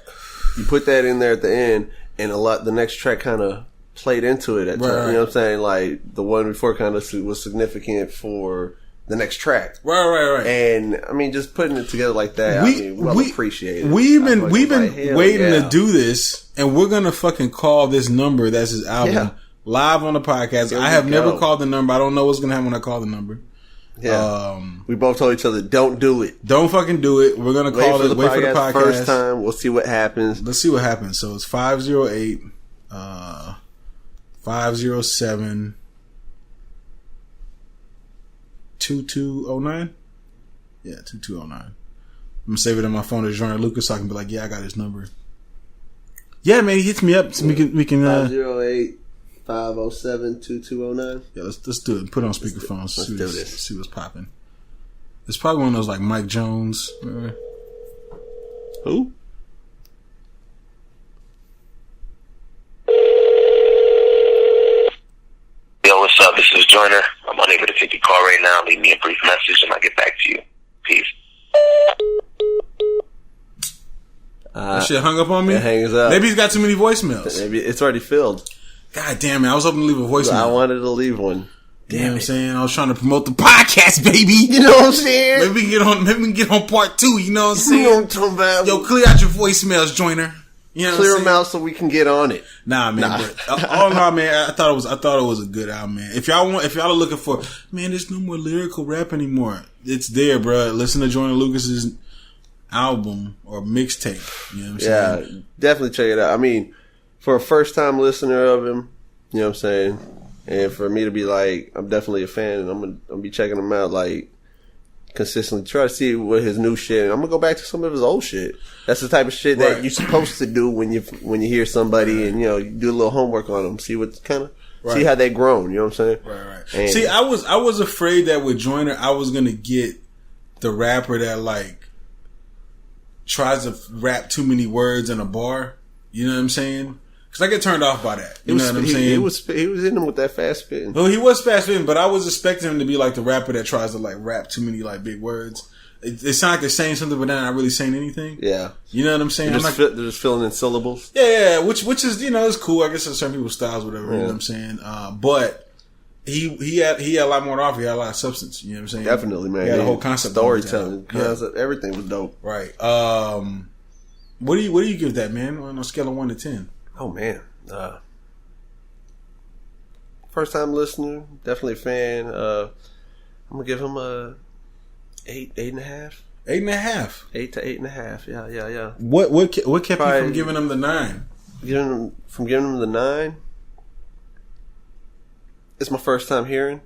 You put that in there at the end, and the next track kind of played into it at times. You know what I'm saying? Like the one before kind of was significant for the next track. Right. And I mean, just putting it together like that, we appreciate it. We've been waiting to do this, and we're gonna fucking call this number. That's his album live on the podcast. I have never called the number. I don't know what's gonna happen when I call the number. Yeah. We both told each other, don't do it. Don't fucking do it. We're gonna wait for the podcast. First time, we'll see what happens. Let's see what happens. So it's 508 507 2209. Yeah, 2209. I'm gonna save it on my phone as Joyner Lucas so I can be like, yeah, I got his number. Yeah, man, he hits me up so we can 508 507 2209. Yeah, let's do it. Put it on speakerphone. Let's do this. See what's popping. It's probably one of those like Mike Jones. Who? Yo, what's up? This is Joyner. I'm unable to take your call right now. Leave me a brief message and I'll get back to you. Peace. That shit hung up on me? It hangs up. Maybe he's got too many voicemails. Maybe it's already filled. God damn it. I was hoping to leave a voicemail. I wanted to leave one. You know what I'm saying? I was trying to promote the podcast, baby. You know what I'm saying? Maybe we can get on part 2. You know what I'm saying? You know what I'm talking about? Yo, clear out your voicemails, Joyner. You know clear them out so we can get on it. Nah, man. But all in all, man, I thought it was a good album, man. If y'all are looking for, man, there's no more lyrical rap anymore. It's there, bro. Listen to Joyner Lucas's album or mixtape. You know what I'm saying? Yeah, definitely check it out. I mean, for a first time listener of him, you know what I'm saying? And for me to be like, I'm definitely a fan, and I'm gonna be checking him out like consistently. Try to see what his new shit. And I'm gonna go back to some of his old shit. That's the type of shit that you're supposed to do when you hear somebody and you do a little homework on them, see what kind of see how they grown. You know what I'm saying? Right. And see, I was afraid that with Joyner, I was gonna get the rapper that like tries to rap too many words in a bar. You know what I'm saying? Because I get turned off by that. You know what I'm saying? He was in him with that fast spitting. Well, he was fast spitting, but I was expecting him to be like the rapper that tries to like rap too many like big words. It sounds like they're saying something, but they're not really saying anything. Yeah, you know what I'm saying? They're just filling in syllables. Yeah, which is it's cool. I guess there's certain people's styles, whatever. You know what I'm saying? But he had a lot more to offer. He had a lot of substance. You know what I'm saying? Definitely, man. He had a whole concept, storytelling, concept, everything was dope. Right. What do you give that, man? On a scale of 1 to 10? Oh man. First time listener, definitely a fan. I'm gonna give him a 8.5. 8.5. 8 to 8.5. Yeah. What kept you from giving him the 9? Giving him the 9. It's my first time hearing.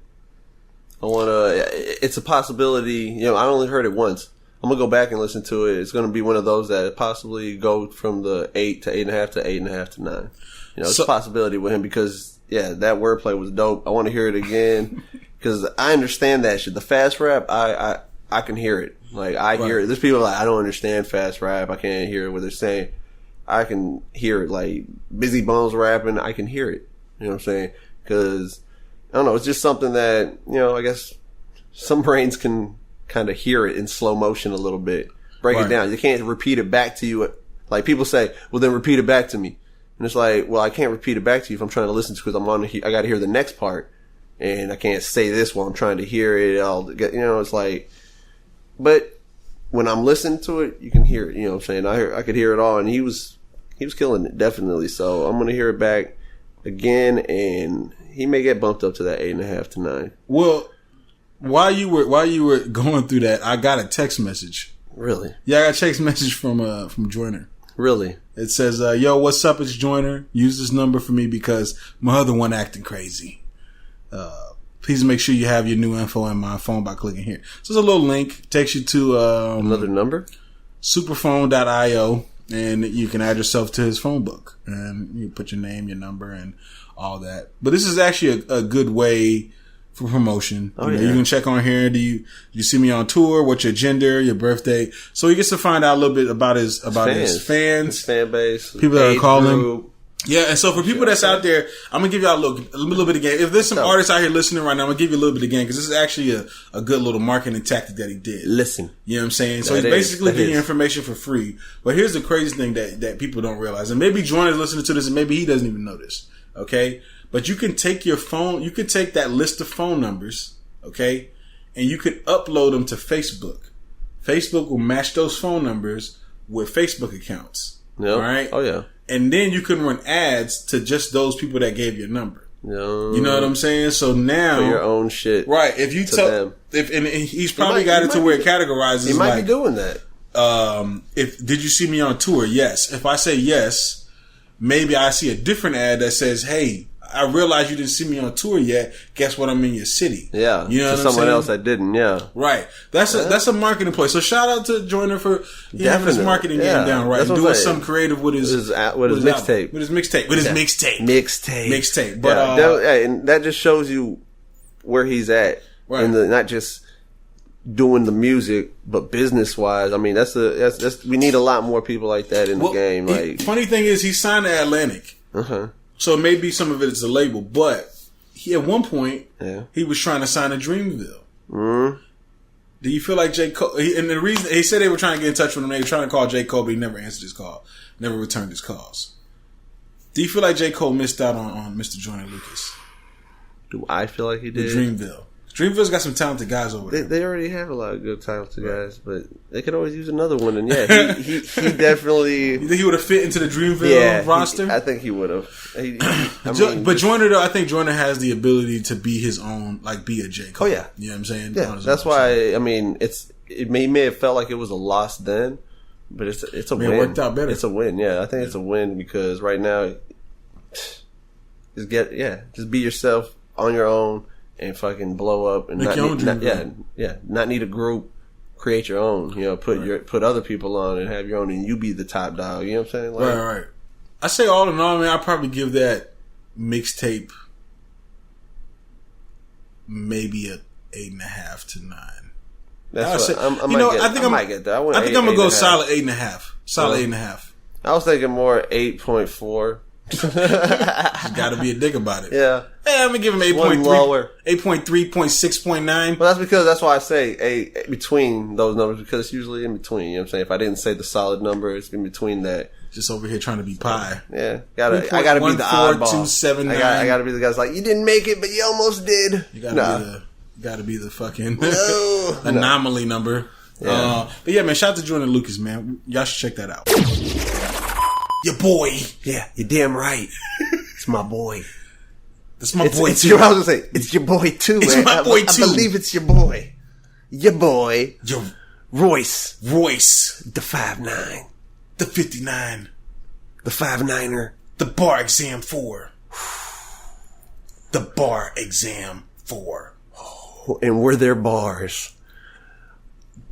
It's a possibility. I only heard it once. I'm gonna go back and listen to it. It's gonna be one of those that possibly go from the 8 to 8.5 to 8.5 to 9. It's a possibility with him because that wordplay was dope. I want to hear it again because I understand that shit. The fast rap, I can hear it. Like I hear it. There's people like I don't understand fast rap. I can't hear what they're saying. I can hear it. Like Busy Bones rapping, I can hear it. You know what I'm saying? Because I don't know. It's just something that I guess some brains can kind of hear it in slow motion a little bit. Break it down. You can't repeat it back to you. Like people say, well, then repeat it back to me. And it's like, well, I can't repeat it back to you if I'm trying to listen to because I got to hear the next part, and I can't say this while I'm trying to hear it. It's like, but when I'm listening to it, you can hear it. You know what I'm saying? I could hear it all, and he was killing it definitely. So I'm gonna hear it back again, and he may get bumped up to that 8.5 to 9. Well, while you were going through that, I got a text message. Really? Yeah, I got a text message from Joyner. Really? It says, yo, what's up? It's Joyner. Use this number for me because my other one acting crazy. please make sure you have your new info in my phone by clicking here. So there's a little link, takes you to another number, superphone.io, and you can add yourself to his phone book, and you put your name, your number, and all that. But this is actually a good way for promotion. You can check on here. Do you see me on tour? What's your gender? Your birthday? So he gets to find out a little bit about his fans, his fan base, people that are calling. Yeah, and so for people that's out there, I'm gonna give y'all a little bit of game. If there's some artists out here listening right now, I'm gonna give you a little bit of game because this is actually a good little marketing tactic that he did. Listen, you know what I'm saying? So he's basically giving you information for free. But here's the crazy thing that people don't realize, and maybe Joyner's listening to this, and maybe he doesn't even know this. Okay, but you can take your phone, you can take that list of phone numbers, okay, and you could upload them to Facebook. Facebook will match those phone numbers with Facebook accounts. Yeah. All right. Oh yeah. And then you can run ads to just those people that gave your number. You know what I'm saying? So now for your own shit, right? If you tell, and he's probably got it to where it categorizes. He might be doing that. If did you see me on tour? Yes. If I say yes, maybe I see a different ad that says, "Hey, I realize you didn't see me on tour yet. Guess what? I'm in your city." Yeah, you know, to someone else that didn't. Yeah, right. That's a marketing play. So shout out to Joyner for having his marketing game down right, and doing something creative with his mixtape, with his mixtape. But and that just shows you where he's at, right. And not just doing the music, but business wise. I mean, that's we need a lot more people like that in the game. Like, funny thing is, he signed to Atlantic. So maybe some of it is a label, but at one point, he was trying to sign to Dreamville. Do you feel like J. Cole, and the reason, he said they were trying to get in touch with him, they were trying to call J. Cole, but he never answered his call, never returned his calls. Do you feel like J. Cole missed out on Mr. Joyner Lucas? Do I feel like he did? The Dreamville. Dreamville's got some talented guys over there. They already have a lot of good talented guys, but they could always use another one. And yeah, he definitely. You think he would have fit into the Dreamville roster? I think he would have. But Joyner, though, I think Joyner has the ability to be his own, like be a J. Cole. Oh yeah, you know what I'm saying? Yeah, that's why. I mean, it may have felt like it was a loss then, but it's a win. It worked out better. It's a win. Yeah, I think it's a win because right now, just be yourself on your own. And fucking blow up and not need a group. Create your own. You know, put other people on and have your own, and you be the top dog. You know what I'm saying? Like, right. I say all in all, man, I'd probably give that mixtape maybe a 8.5 to 9. That's what I might get that. I think I'm gonna go solid 8.5. Solid 8.5. I was thinking more 8.4. Just got to be a dick about it. Yeah. Hey, I'm gonna give him 8.3, 8.3, 6.9. Well, that's why I say between those numbers, because it's usually in between. You know what I'm saying? If I didn't say the solid number, it's in between that. Just over here trying to be pie. Yeah, I gotta be the oddball. I gotta be the guy's like, you didn't make it, but you almost did. You gotta be the fucking anomaly number. Yeah. But yeah, man, shout out to Joyner Lucas, man. Y'all should check that out. Your boy. Yeah, you're damn right. It's my boy. That's my boy too. I was gonna say, it's your boy too, it's man. My boy too. I believe it's your boy. Your boy. Your Royce. The 5'9". The 59. The 5'9"er. The bar exam 4. The bar exam 4. And we're their bars.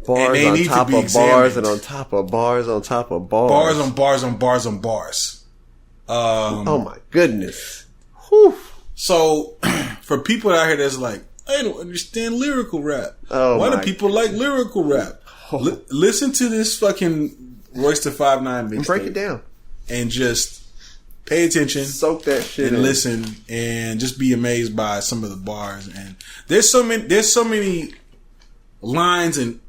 Bars on top of bars and on top of bars on top of bars. Bars on bars on bars on bars. Oh my goodness. Whew. So, for people out here that's like, I don't understand lyrical rap. Why do people like lyrical rap? Listen to this fucking Royce the 5'9" mixtape. Break it down. And just pay attention. Soak that shit and listen and just be amazed by some of the bars. And there's so many lines and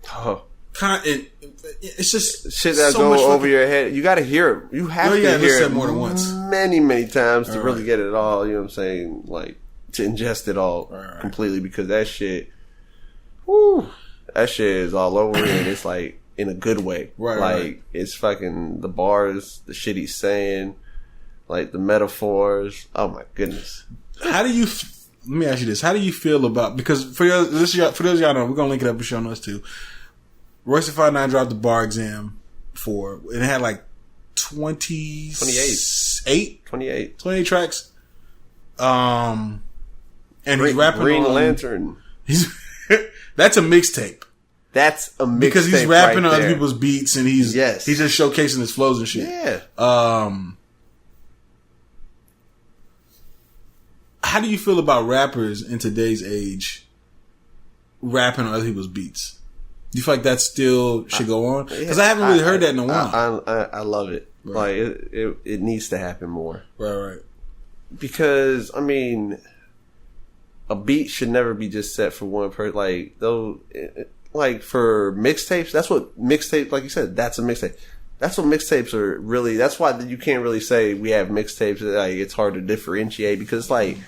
it's just shit that so go over your head. You got to hear it. You have to hear it more than once, many times to really get it all. You know what I'm saying? Like to ingest it all completely, because that shit, that shit is all over it. And it's like in a good way. It's fucking the bars, the shit he's saying, like the metaphors. Oh my goodness! How do you? Let me ask you this. How do you feel about, because for those of y'all know, we're going to link it up with show notes too. Royce the 5'9" dropped the bar exam 4. It had like 28 tracks. and he's rapping Green on Lantern. That's a mixtape. That's a mixtape because he's rapping right on there. other people's beats and he's just showcasing his flows and shit. Yeah. How do you feel about rappers in today's age rapping on other people's beats? Do you feel like that still should go on? Because I haven't really heard that in a while. I love it. Right. Like it needs to happen more. Right. Because I mean, a beat should never be just set for one person. Like like for mixtapes, that's what mixtape. Like you said, that's a mixtape. That's what mixtapes are really. That's why you can't really say we have mixtapes. Like it's hard to differentiate because like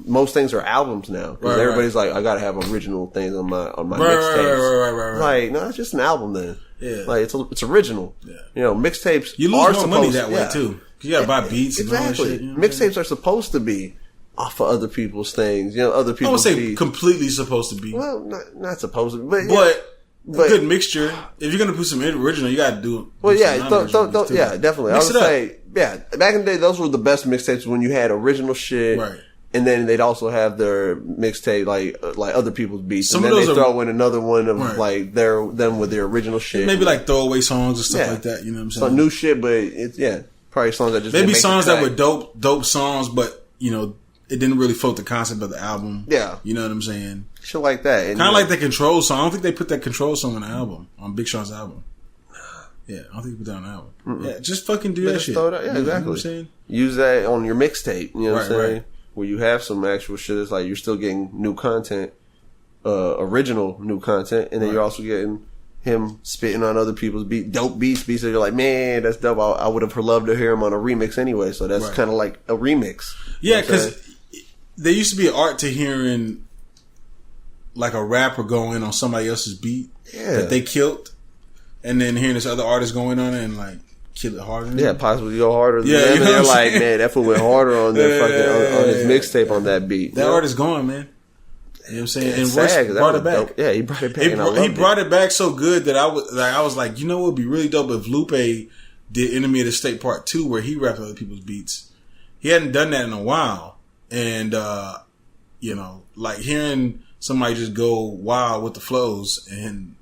most things are albums now. Because everybody's like, I gotta have original things on my mixtapes. Right. Like no, it's just an album then. Yeah. Like it's original. Yeah. You know, mixtapes. You lose more money that way too. You gotta buy beats exactly. and all that shit. You know mixtapes are supposed to be off of other people's things. You know, other people's. I would say beats. completely supposed to be. Well, not supposed to be, but good mixture. If you're gonna put some original, you gotta do it. Well, yeah, definitely. I would say, back in the day, those were the best mixtapes when you had original shit, right? And then they'd also have their mixtape like other people's beats, some and of then those they throw in another one of like them with their original shit, maybe like throwaway songs or stuff like that. You know what I'm saying? Some new shit, but it's probably songs that just maybe songs that were dope songs, but you know it didn't really float the concept of the album. Yeah, you know what I'm saying? Shit like that, kind of like the Control song. I don't think they put that Control song on the album, on Big Sean's album. Yeah, I don't think they put that on the album. Mm-mm. Yeah, just fucking do that shit. Throw it out. Yeah, exactly. You know what I'm saying? Use that on your mixtape. You know what I'm saying? Right. Where you have some actual shit. It's like you're still getting new content, original new content, and then you're also getting him spitting on other people's dope beats that you're like, man, that's dope. I would have loved to hear him on a remix anyway. So that's kind of like a remix. Yeah, because there used to be an art to hearing like a rapper go in on somebody else's beat that they killed, and then hearing this other artist going on it and like kill it harder. Yeah, possibly go harder than them. You know and they're like, man, that fool went harder on their fucking on his mixtape on that beat. That artist gone, man. You know what I'm saying? And Royce brought it back. Dope. Yeah, he brought it back. He brought it back so good that I was like, you know what would be really dope if Lupe did Enemy of the State Part 2 where he rapped other people's beats. He hadn't done that in a while. And you know, like hearing somebody just go wild with the flows and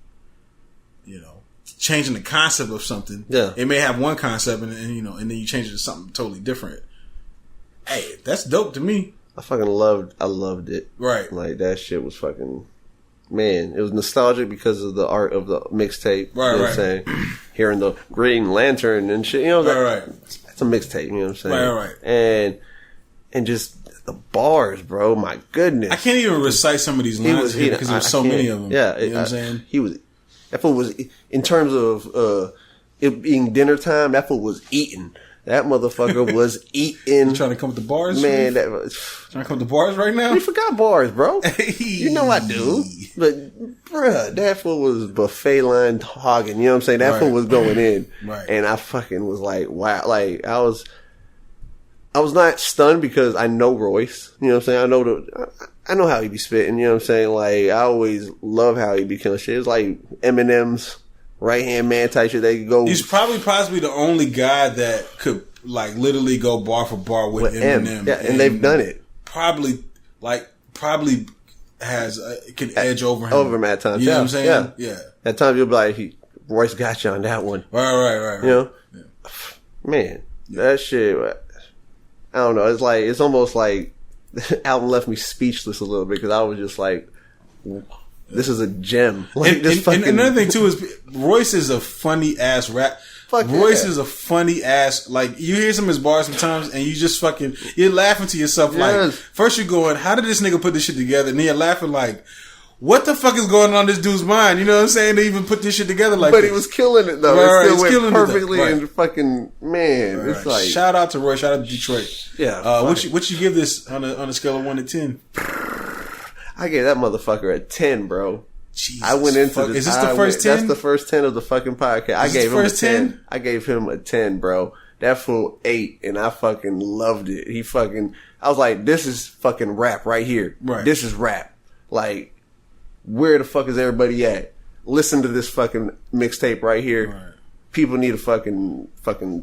you know, changing the concept of something. Yeah. It may have one concept and you know, and then you change it to something totally different. Hey, that's dope to me. I loved it. Right. Like that shit was fucking, man, it was nostalgic because of the art of the mixtape. Right, you know what I'm saying? Hearing the Green Lantern and shit, you know, that's a mixtape, you know what I'm saying? Right. And just the bars, bro, my goodness. I can't even recite some of these lines because there's so many of them. Yeah. You know what I'm saying? That fool was, in terms of it being dinner time, that fool was eating. That motherfucker was eating. You trying to come with the bars? Man, trying to come with the bars right now? We forgot bars, bro. You know I do. But, bruh, that fool was buffet line hogging. You know what I'm saying? That fool was going in. Right. And I fucking was like, wow. Like, I was not stunned because I know Royce. You know what I'm saying? I know how he be spitting. You know what I'm saying? Like, I always love how he be killing shit. It's like Eminem's right hand man type shit. They could go. He's possibly the only guy that could like literally go bar for bar with Eminem. Yeah, and they've done it. Probably has can edge over him at times. You know what I'm saying? Yeah. At times you'll be like, Royce got you on that one. Right. You know, man, that shit. I don't know. It's almost like the album left me speechless a little bit because I was just like, this is a gem. Like, and another thing too is Royce is a funny ass rap. Royce is a funny ass. Like you hear some of his bars sometimes, and you just you're laughing to yourself. Like first you're going, how did this nigga put this shit together? And then you're laughing like, what the fuck is going on in this dude's mind? You know what I'm saying? They even put this shit together like But this. he was killing it though. Right, it still went perfectly and fucking man. Right. It's like shout out to Roy. Shout out to Detroit. Yeah. What you give this on a scale of 1 to 10? I gave that motherfucker a 10, bro. Jesus, I went into this. Is this the first 10? That's the first 10 of the fucking podcast. I gave him a 10. I gave him a 10, bro. That fool 8, and I fucking loved it. I was like, this is fucking rap right here. Right. This is rap. Like, where the fuck is everybody at? Listen to this fucking mixtape right here. Right. People need to fucking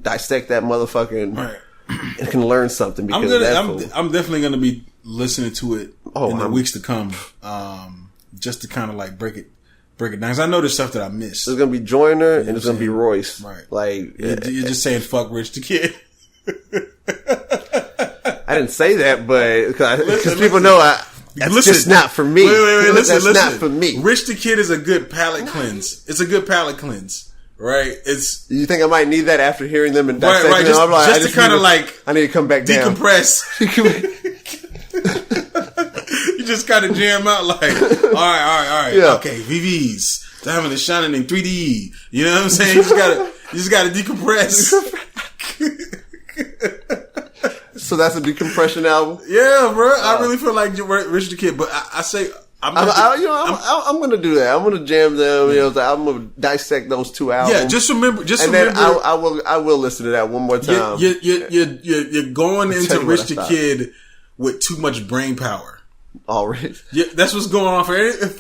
dissect that motherfucking and can learn something because I'm definitely gonna be listening to it in the weeks to come, just to kind of like break it down. Because I know there's stuff that I missed. There's gonna be Joyner and there's gonna be Royce. Right. Like you're just saying fuck Rich the Kid. I didn't say that, but because people know that's just not for me. Wait, listen. Not for me. Rich the Kid is a good palate cleanse. It's a good palate cleanse, right? You think I might need that after hearing them and dissecting right. them? I'm like, just to kind of like I need to come back decompress. You just kind of jam out like, all right. Yeah. Okay, VVs. Diamond is shining in 3D. You know what I'm saying? You just gotta decompress. So that's a decompression album? Yeah, bro. I really feel like Rich the Kid, but I say I'm gonna do that. I'm gonna jam them. You know, I'm gonna dissect those two albums. Yeah, just remember. Then I will listen to that one more time. You're going into Rich the Kid with too much brain power. Already. Yeah, that's what's going on for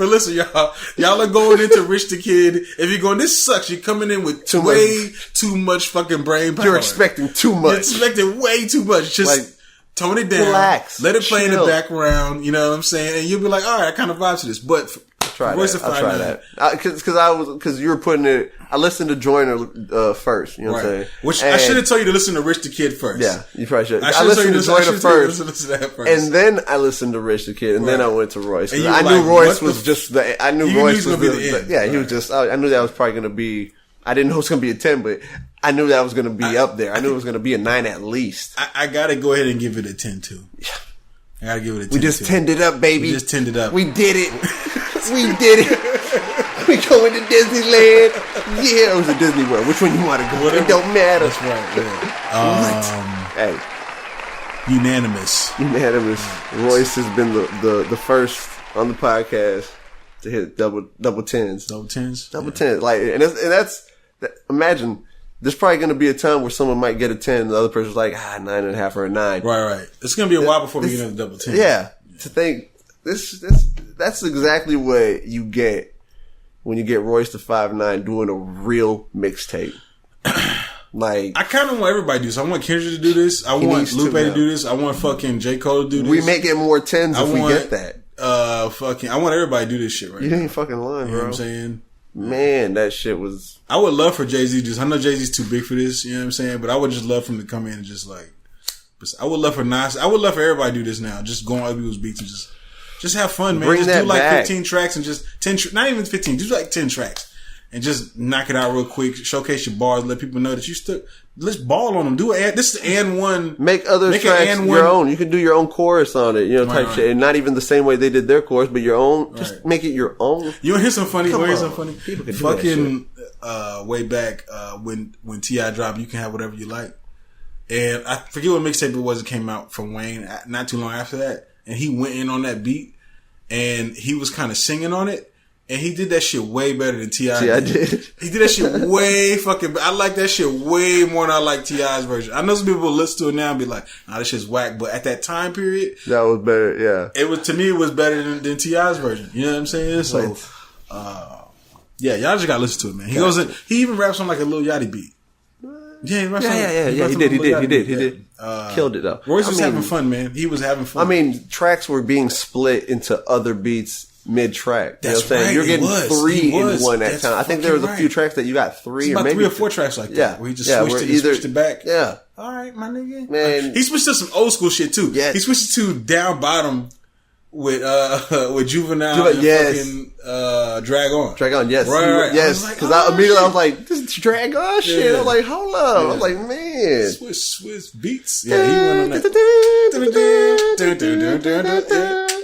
listen, y'all. Y'all are going into Rich the Kid. If you're going, this sucks. You're coming in with way too much fucking brain power. You're expecting too much. You're expecting way too much. Just tone it down. Relax. Let it play in the background. You know what I'm saying? And you'll be like, all right, I kind of vibe to this. But I'll try that. Because you were putting it. I listened to Joyner first. You know what I'm saying? Which I should have told you to listen to Rich the Kid first. Yeah, you probably should. I listened to Joyner first, and then I listened to Rich the Kid, and then I went to Royce. I knew Royce was just the. I knew Royce was the. Yeah, he was just. I knew that was probably going to be. I didn't know it was going to be a 10, but I knew that was going to be up there. I knew it was going to be a 9 at least. I got to go ahead and give it a 10 too. Yeah. I got to give it a 10. We just 10'd it up, baby. We just 10'd it up. We did it. We did it. We going to Disneyland. Yeah, it was a Disney World. Which one you want to go? It don't matter. That's right. Yeah. Hey. Unanimous. Royce has been the first on the podcast to hit double tens. Double tens. Like, and that's imagine. There's probably going to be a time where someone might get a 10 and the other person's like, 9.5 or a 9. Right. It's going to be a while before we get into double 10. Yeah. To think, that's exactly what you get when you get Royce to 5'9" doing a real mixtape. Like, I kind of want everybody to do this. I want Kendrick to do this. I want Lupe to do this. I want fucking J. Cole to do this. We may get more 10s if we get that. I want everybody to do this shit right now. You ain't fucking lying, bro. You know what I'm saying? Man, that shit was... I would love for Jay-Z just... I know Jay-Z's too big for this, you know what I'm saying? But I would just love for him to come in and just like... I would love for Nas... I would love for everybody to do this now. Just go on other people's beats and just have fun, man. Just do like 15 tracks and just 10... Not even 15. Do like 10 tracks. And just knock it out real quick. Showcase your bars. Let people know that you still... Let's ball on them. Do it. This is and one. Make other tracks your own. You can do your own chorus on it, you know, type shit. And not even the same way they did their chorus, but your own. Just make it your own. You want to hear some funny? Fucking way back when T.I. dropped, You Can Have Whatever You Like, and I forget what mixtape it was. It came out from Wayne not too long after that, and he went in on that beat, and he was kind of singing on it. And he did that shit way better than T.I. did. He did that shit way fucking... I like that shit way more than I like T.I.'s version. I know some people will listen to it now and be like, nah, this shit's whack. But at that time period... That was better, yeah. To me, it was better than T.I.'s version. You know what I'm saying? So, yeah, y'all just gotta listen to it, man. He goes in... He even raps on like a Lil Yachty beat. Yeah, he raps on... Yeah, he did. Killed it, though. Royce was having fun, man. He was having fun. I mean, tracks were being split into other beats... mid-track. You know what I'm saying? You're getting 3 in one at time. I think there was a few tracks that you got 3 or maybe 3 or 4 tracks like that. Yeah. Where he just switched it back. Yeah. All right, my nigga. Man. He switched to some old school shit too. Yes. He switched to Down Bottom with Juvenile and fucking Drag On. Drag On, yes. Right. Yes. Because I immediately was like, this is Drag On shit. Yeah. I was like, hold up. I was like, man. Swiss beats. Yeah, he went on that.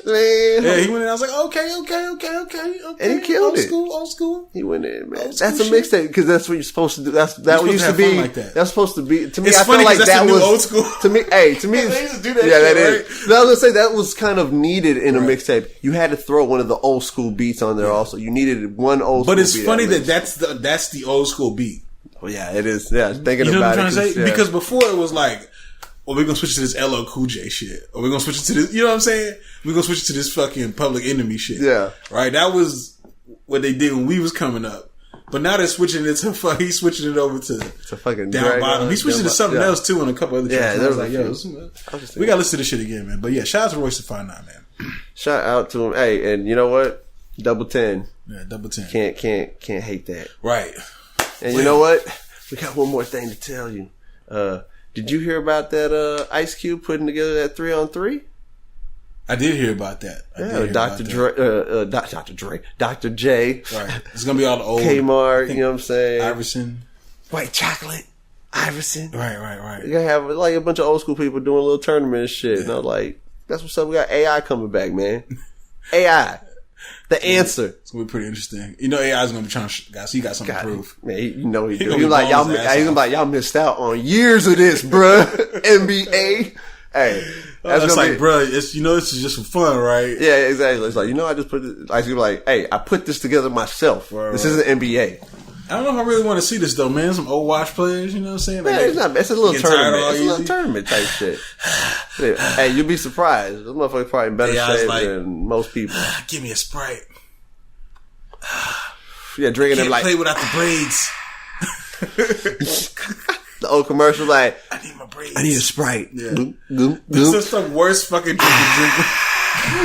Yeah, he went in. I was like, okay. And he killed it. Old school. He went in, man. That's a mixtape because that's what you're supposed to do. That what used to be. Like that. That's supposed to be. To me, I feel like that was old school. To me, they used to do that. Yeah, that is. Right? I was gonna say that was kind of needed in a mixtape. You had to throw one of the old school beats on there. Also, you needed one old. But school it's beat funny that's the old school beat. Well, yeah, it is. Yeah, thinking you know about what I'm trying it. to say? Because before it was like, well, we're going to switch to this LL Cool J shit. Or we're going to switch it to this, you know what I'm saying? We're going to switch it to this fucking Public Enemy shit. Yeah. Right? That was what they did when we was coming up. But now they're switching it to he's switching it over to fucking Down Bottom. He's switching to something else too on a couple other tracks. Yeah, I was like, yo, we got to listen to this shit again, man. But yeah, shout out to Royce the 5'9", man. Shout out to him. Hey, and you know what? Double 10. Yeah, double 10. Can't hate that. Right. And you know what? We got one more thing to tell you. Did you hear about that Ice Cube putting together that 3-on-3? I did hear about that. Dr. J. Right. It's gonna be all the old Kmart, you know what I'm saying? Iverson. White chocolate. Iverson. Right. You gotta have like a bunch of old school people doing a little tournament and shit. Yeah. And I'm like, that's what's up. We got AI coming back, man. AI. The answer. It's gonna be pretty interesting. You know, AI is gonna be trying to, guys, he got something to prove. Man, you know he do. He's like, y'all missed out on years of this, bruh. NBA. Hey. It's like, bruh, this is just for fun, right? Yeah, exactly. It's like, I just put this, I put this together myself. Right, this isn't NBA. I don't know if I really want to see this though, man. Some old watch players, you know what I'm saying? Like, it's a little tournament. It's a little tournament type shit. Hey, you'll be surprised. This motherfucker's probably in better shape than most people. Give me a Sprite. Yeah, drinking them like. Play without the braids. The old commercial, like, I need my braids. I need a Sprite. Yeah. This is the worst fucking drinking.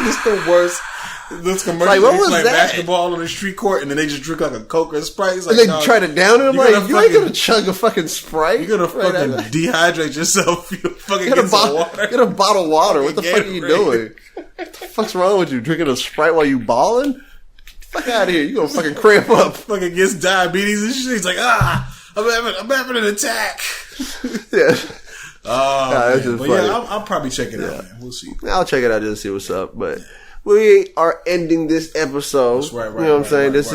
This is the worst. This commercial, like, what was like that? Basketball on the street court, and then they just drink like a Coke or a Sprite. It's like, and they try to down it. I'm like, you ain't gonna chug a fucking Sprite. You're gonna fucking dehydrate yourself. You fucking get some water. Get a bottle of water. What the fuck are you doing? What the fuck's wrong with you? Drinking a Sprite while you balling? Fuck out of here. You gonna fucking cramp up. Fucking gets diabetes and shit. He's like, I'm having an attack. Yeah. Oh, man. But yeah, I'll probably check it out, man. We'll see. I'll check it out just to see what's up. But we are ending this episode. That's right, you know what I'm saying? This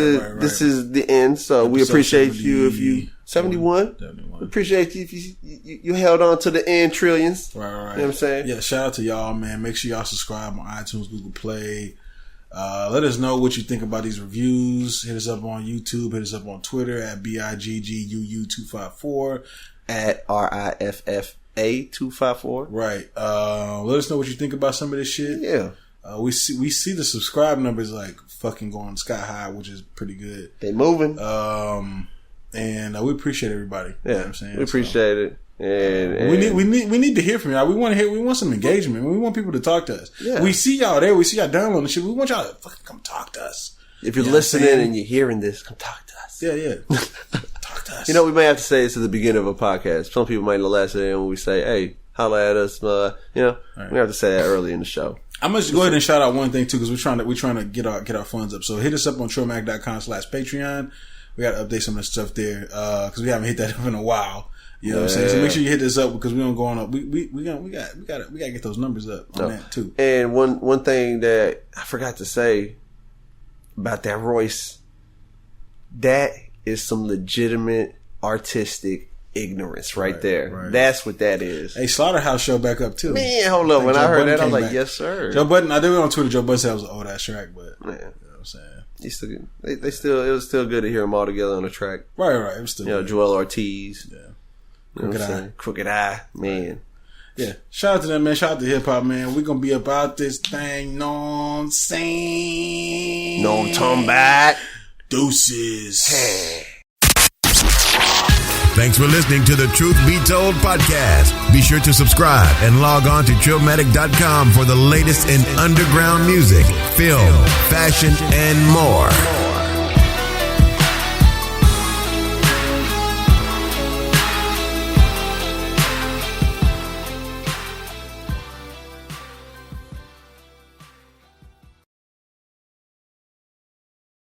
is the end. So we appreciate you if you 71. We appreciate you if you held on to the end, trillions. Right. You know what I'm saying? Yeah, shout out to y'all, man. Make sure y'all subscribe on iTunes, Google Play. Let us know what you think about these reviews. Hit us up on YouTube. Hit us up on Twitter at BIGGUU254. At RIFFA254. Right. Let us know what you think about some of this shit. Yeah. We see the subscribe numbers like fucking going sky high, which is pretty good. They moving. And we appreciate everybody. Yeah, you know what I'm saying? We appreciate it. And we need to hear from y'all. We want some engagement. We want people to talk to us. Yeah. We see y'all there. We see y'all downloading shit. We want y'all to fucking come talk to us. If you're listening and you're hearing this, come talk to us. Yeah. Talk to us. You know, we may have to say this at the beginning of a podcast. Some people might last in when we say, "Hey, holla at us." Right. We have to say that early in the show. I'm gonna go ahead and shout out one thing too, because we're trying to get our funds up. So hit us up on trillmatic.com/Patreon. We got to update some of the stuff there because we haven't hit that up in a while. You know what I'm saying? So make sure you hit this up because we don't go on up. We gotta get those numbers up on that too. And one thing that I forgot to say about that Royce, that is some legitimate artistic ignorance right there. Right. That's what that is. Hey, Slaughterhouse show back up too. Man, hold up. When I heard that, I was like, back. Yes, sir. Joe Budden, I did it on Twitter. Joe Budden said it was an old ass track, but man, you know what I'm saying? It was still good to hear them all together on the track. Right. It was still good. Joel Ortiz. Yeah. Crooked Eye, man. Yeah. Shout out to them, man. Shout out to hip hop, man. We're gonna be about this thing. No saying. No turn back. Deuces. Hey. Thanks for listening to the Truth Be Told podcast. Be sure to subscribe and log on to trillmatic.com for the latest in underground music, film, fashion, and more.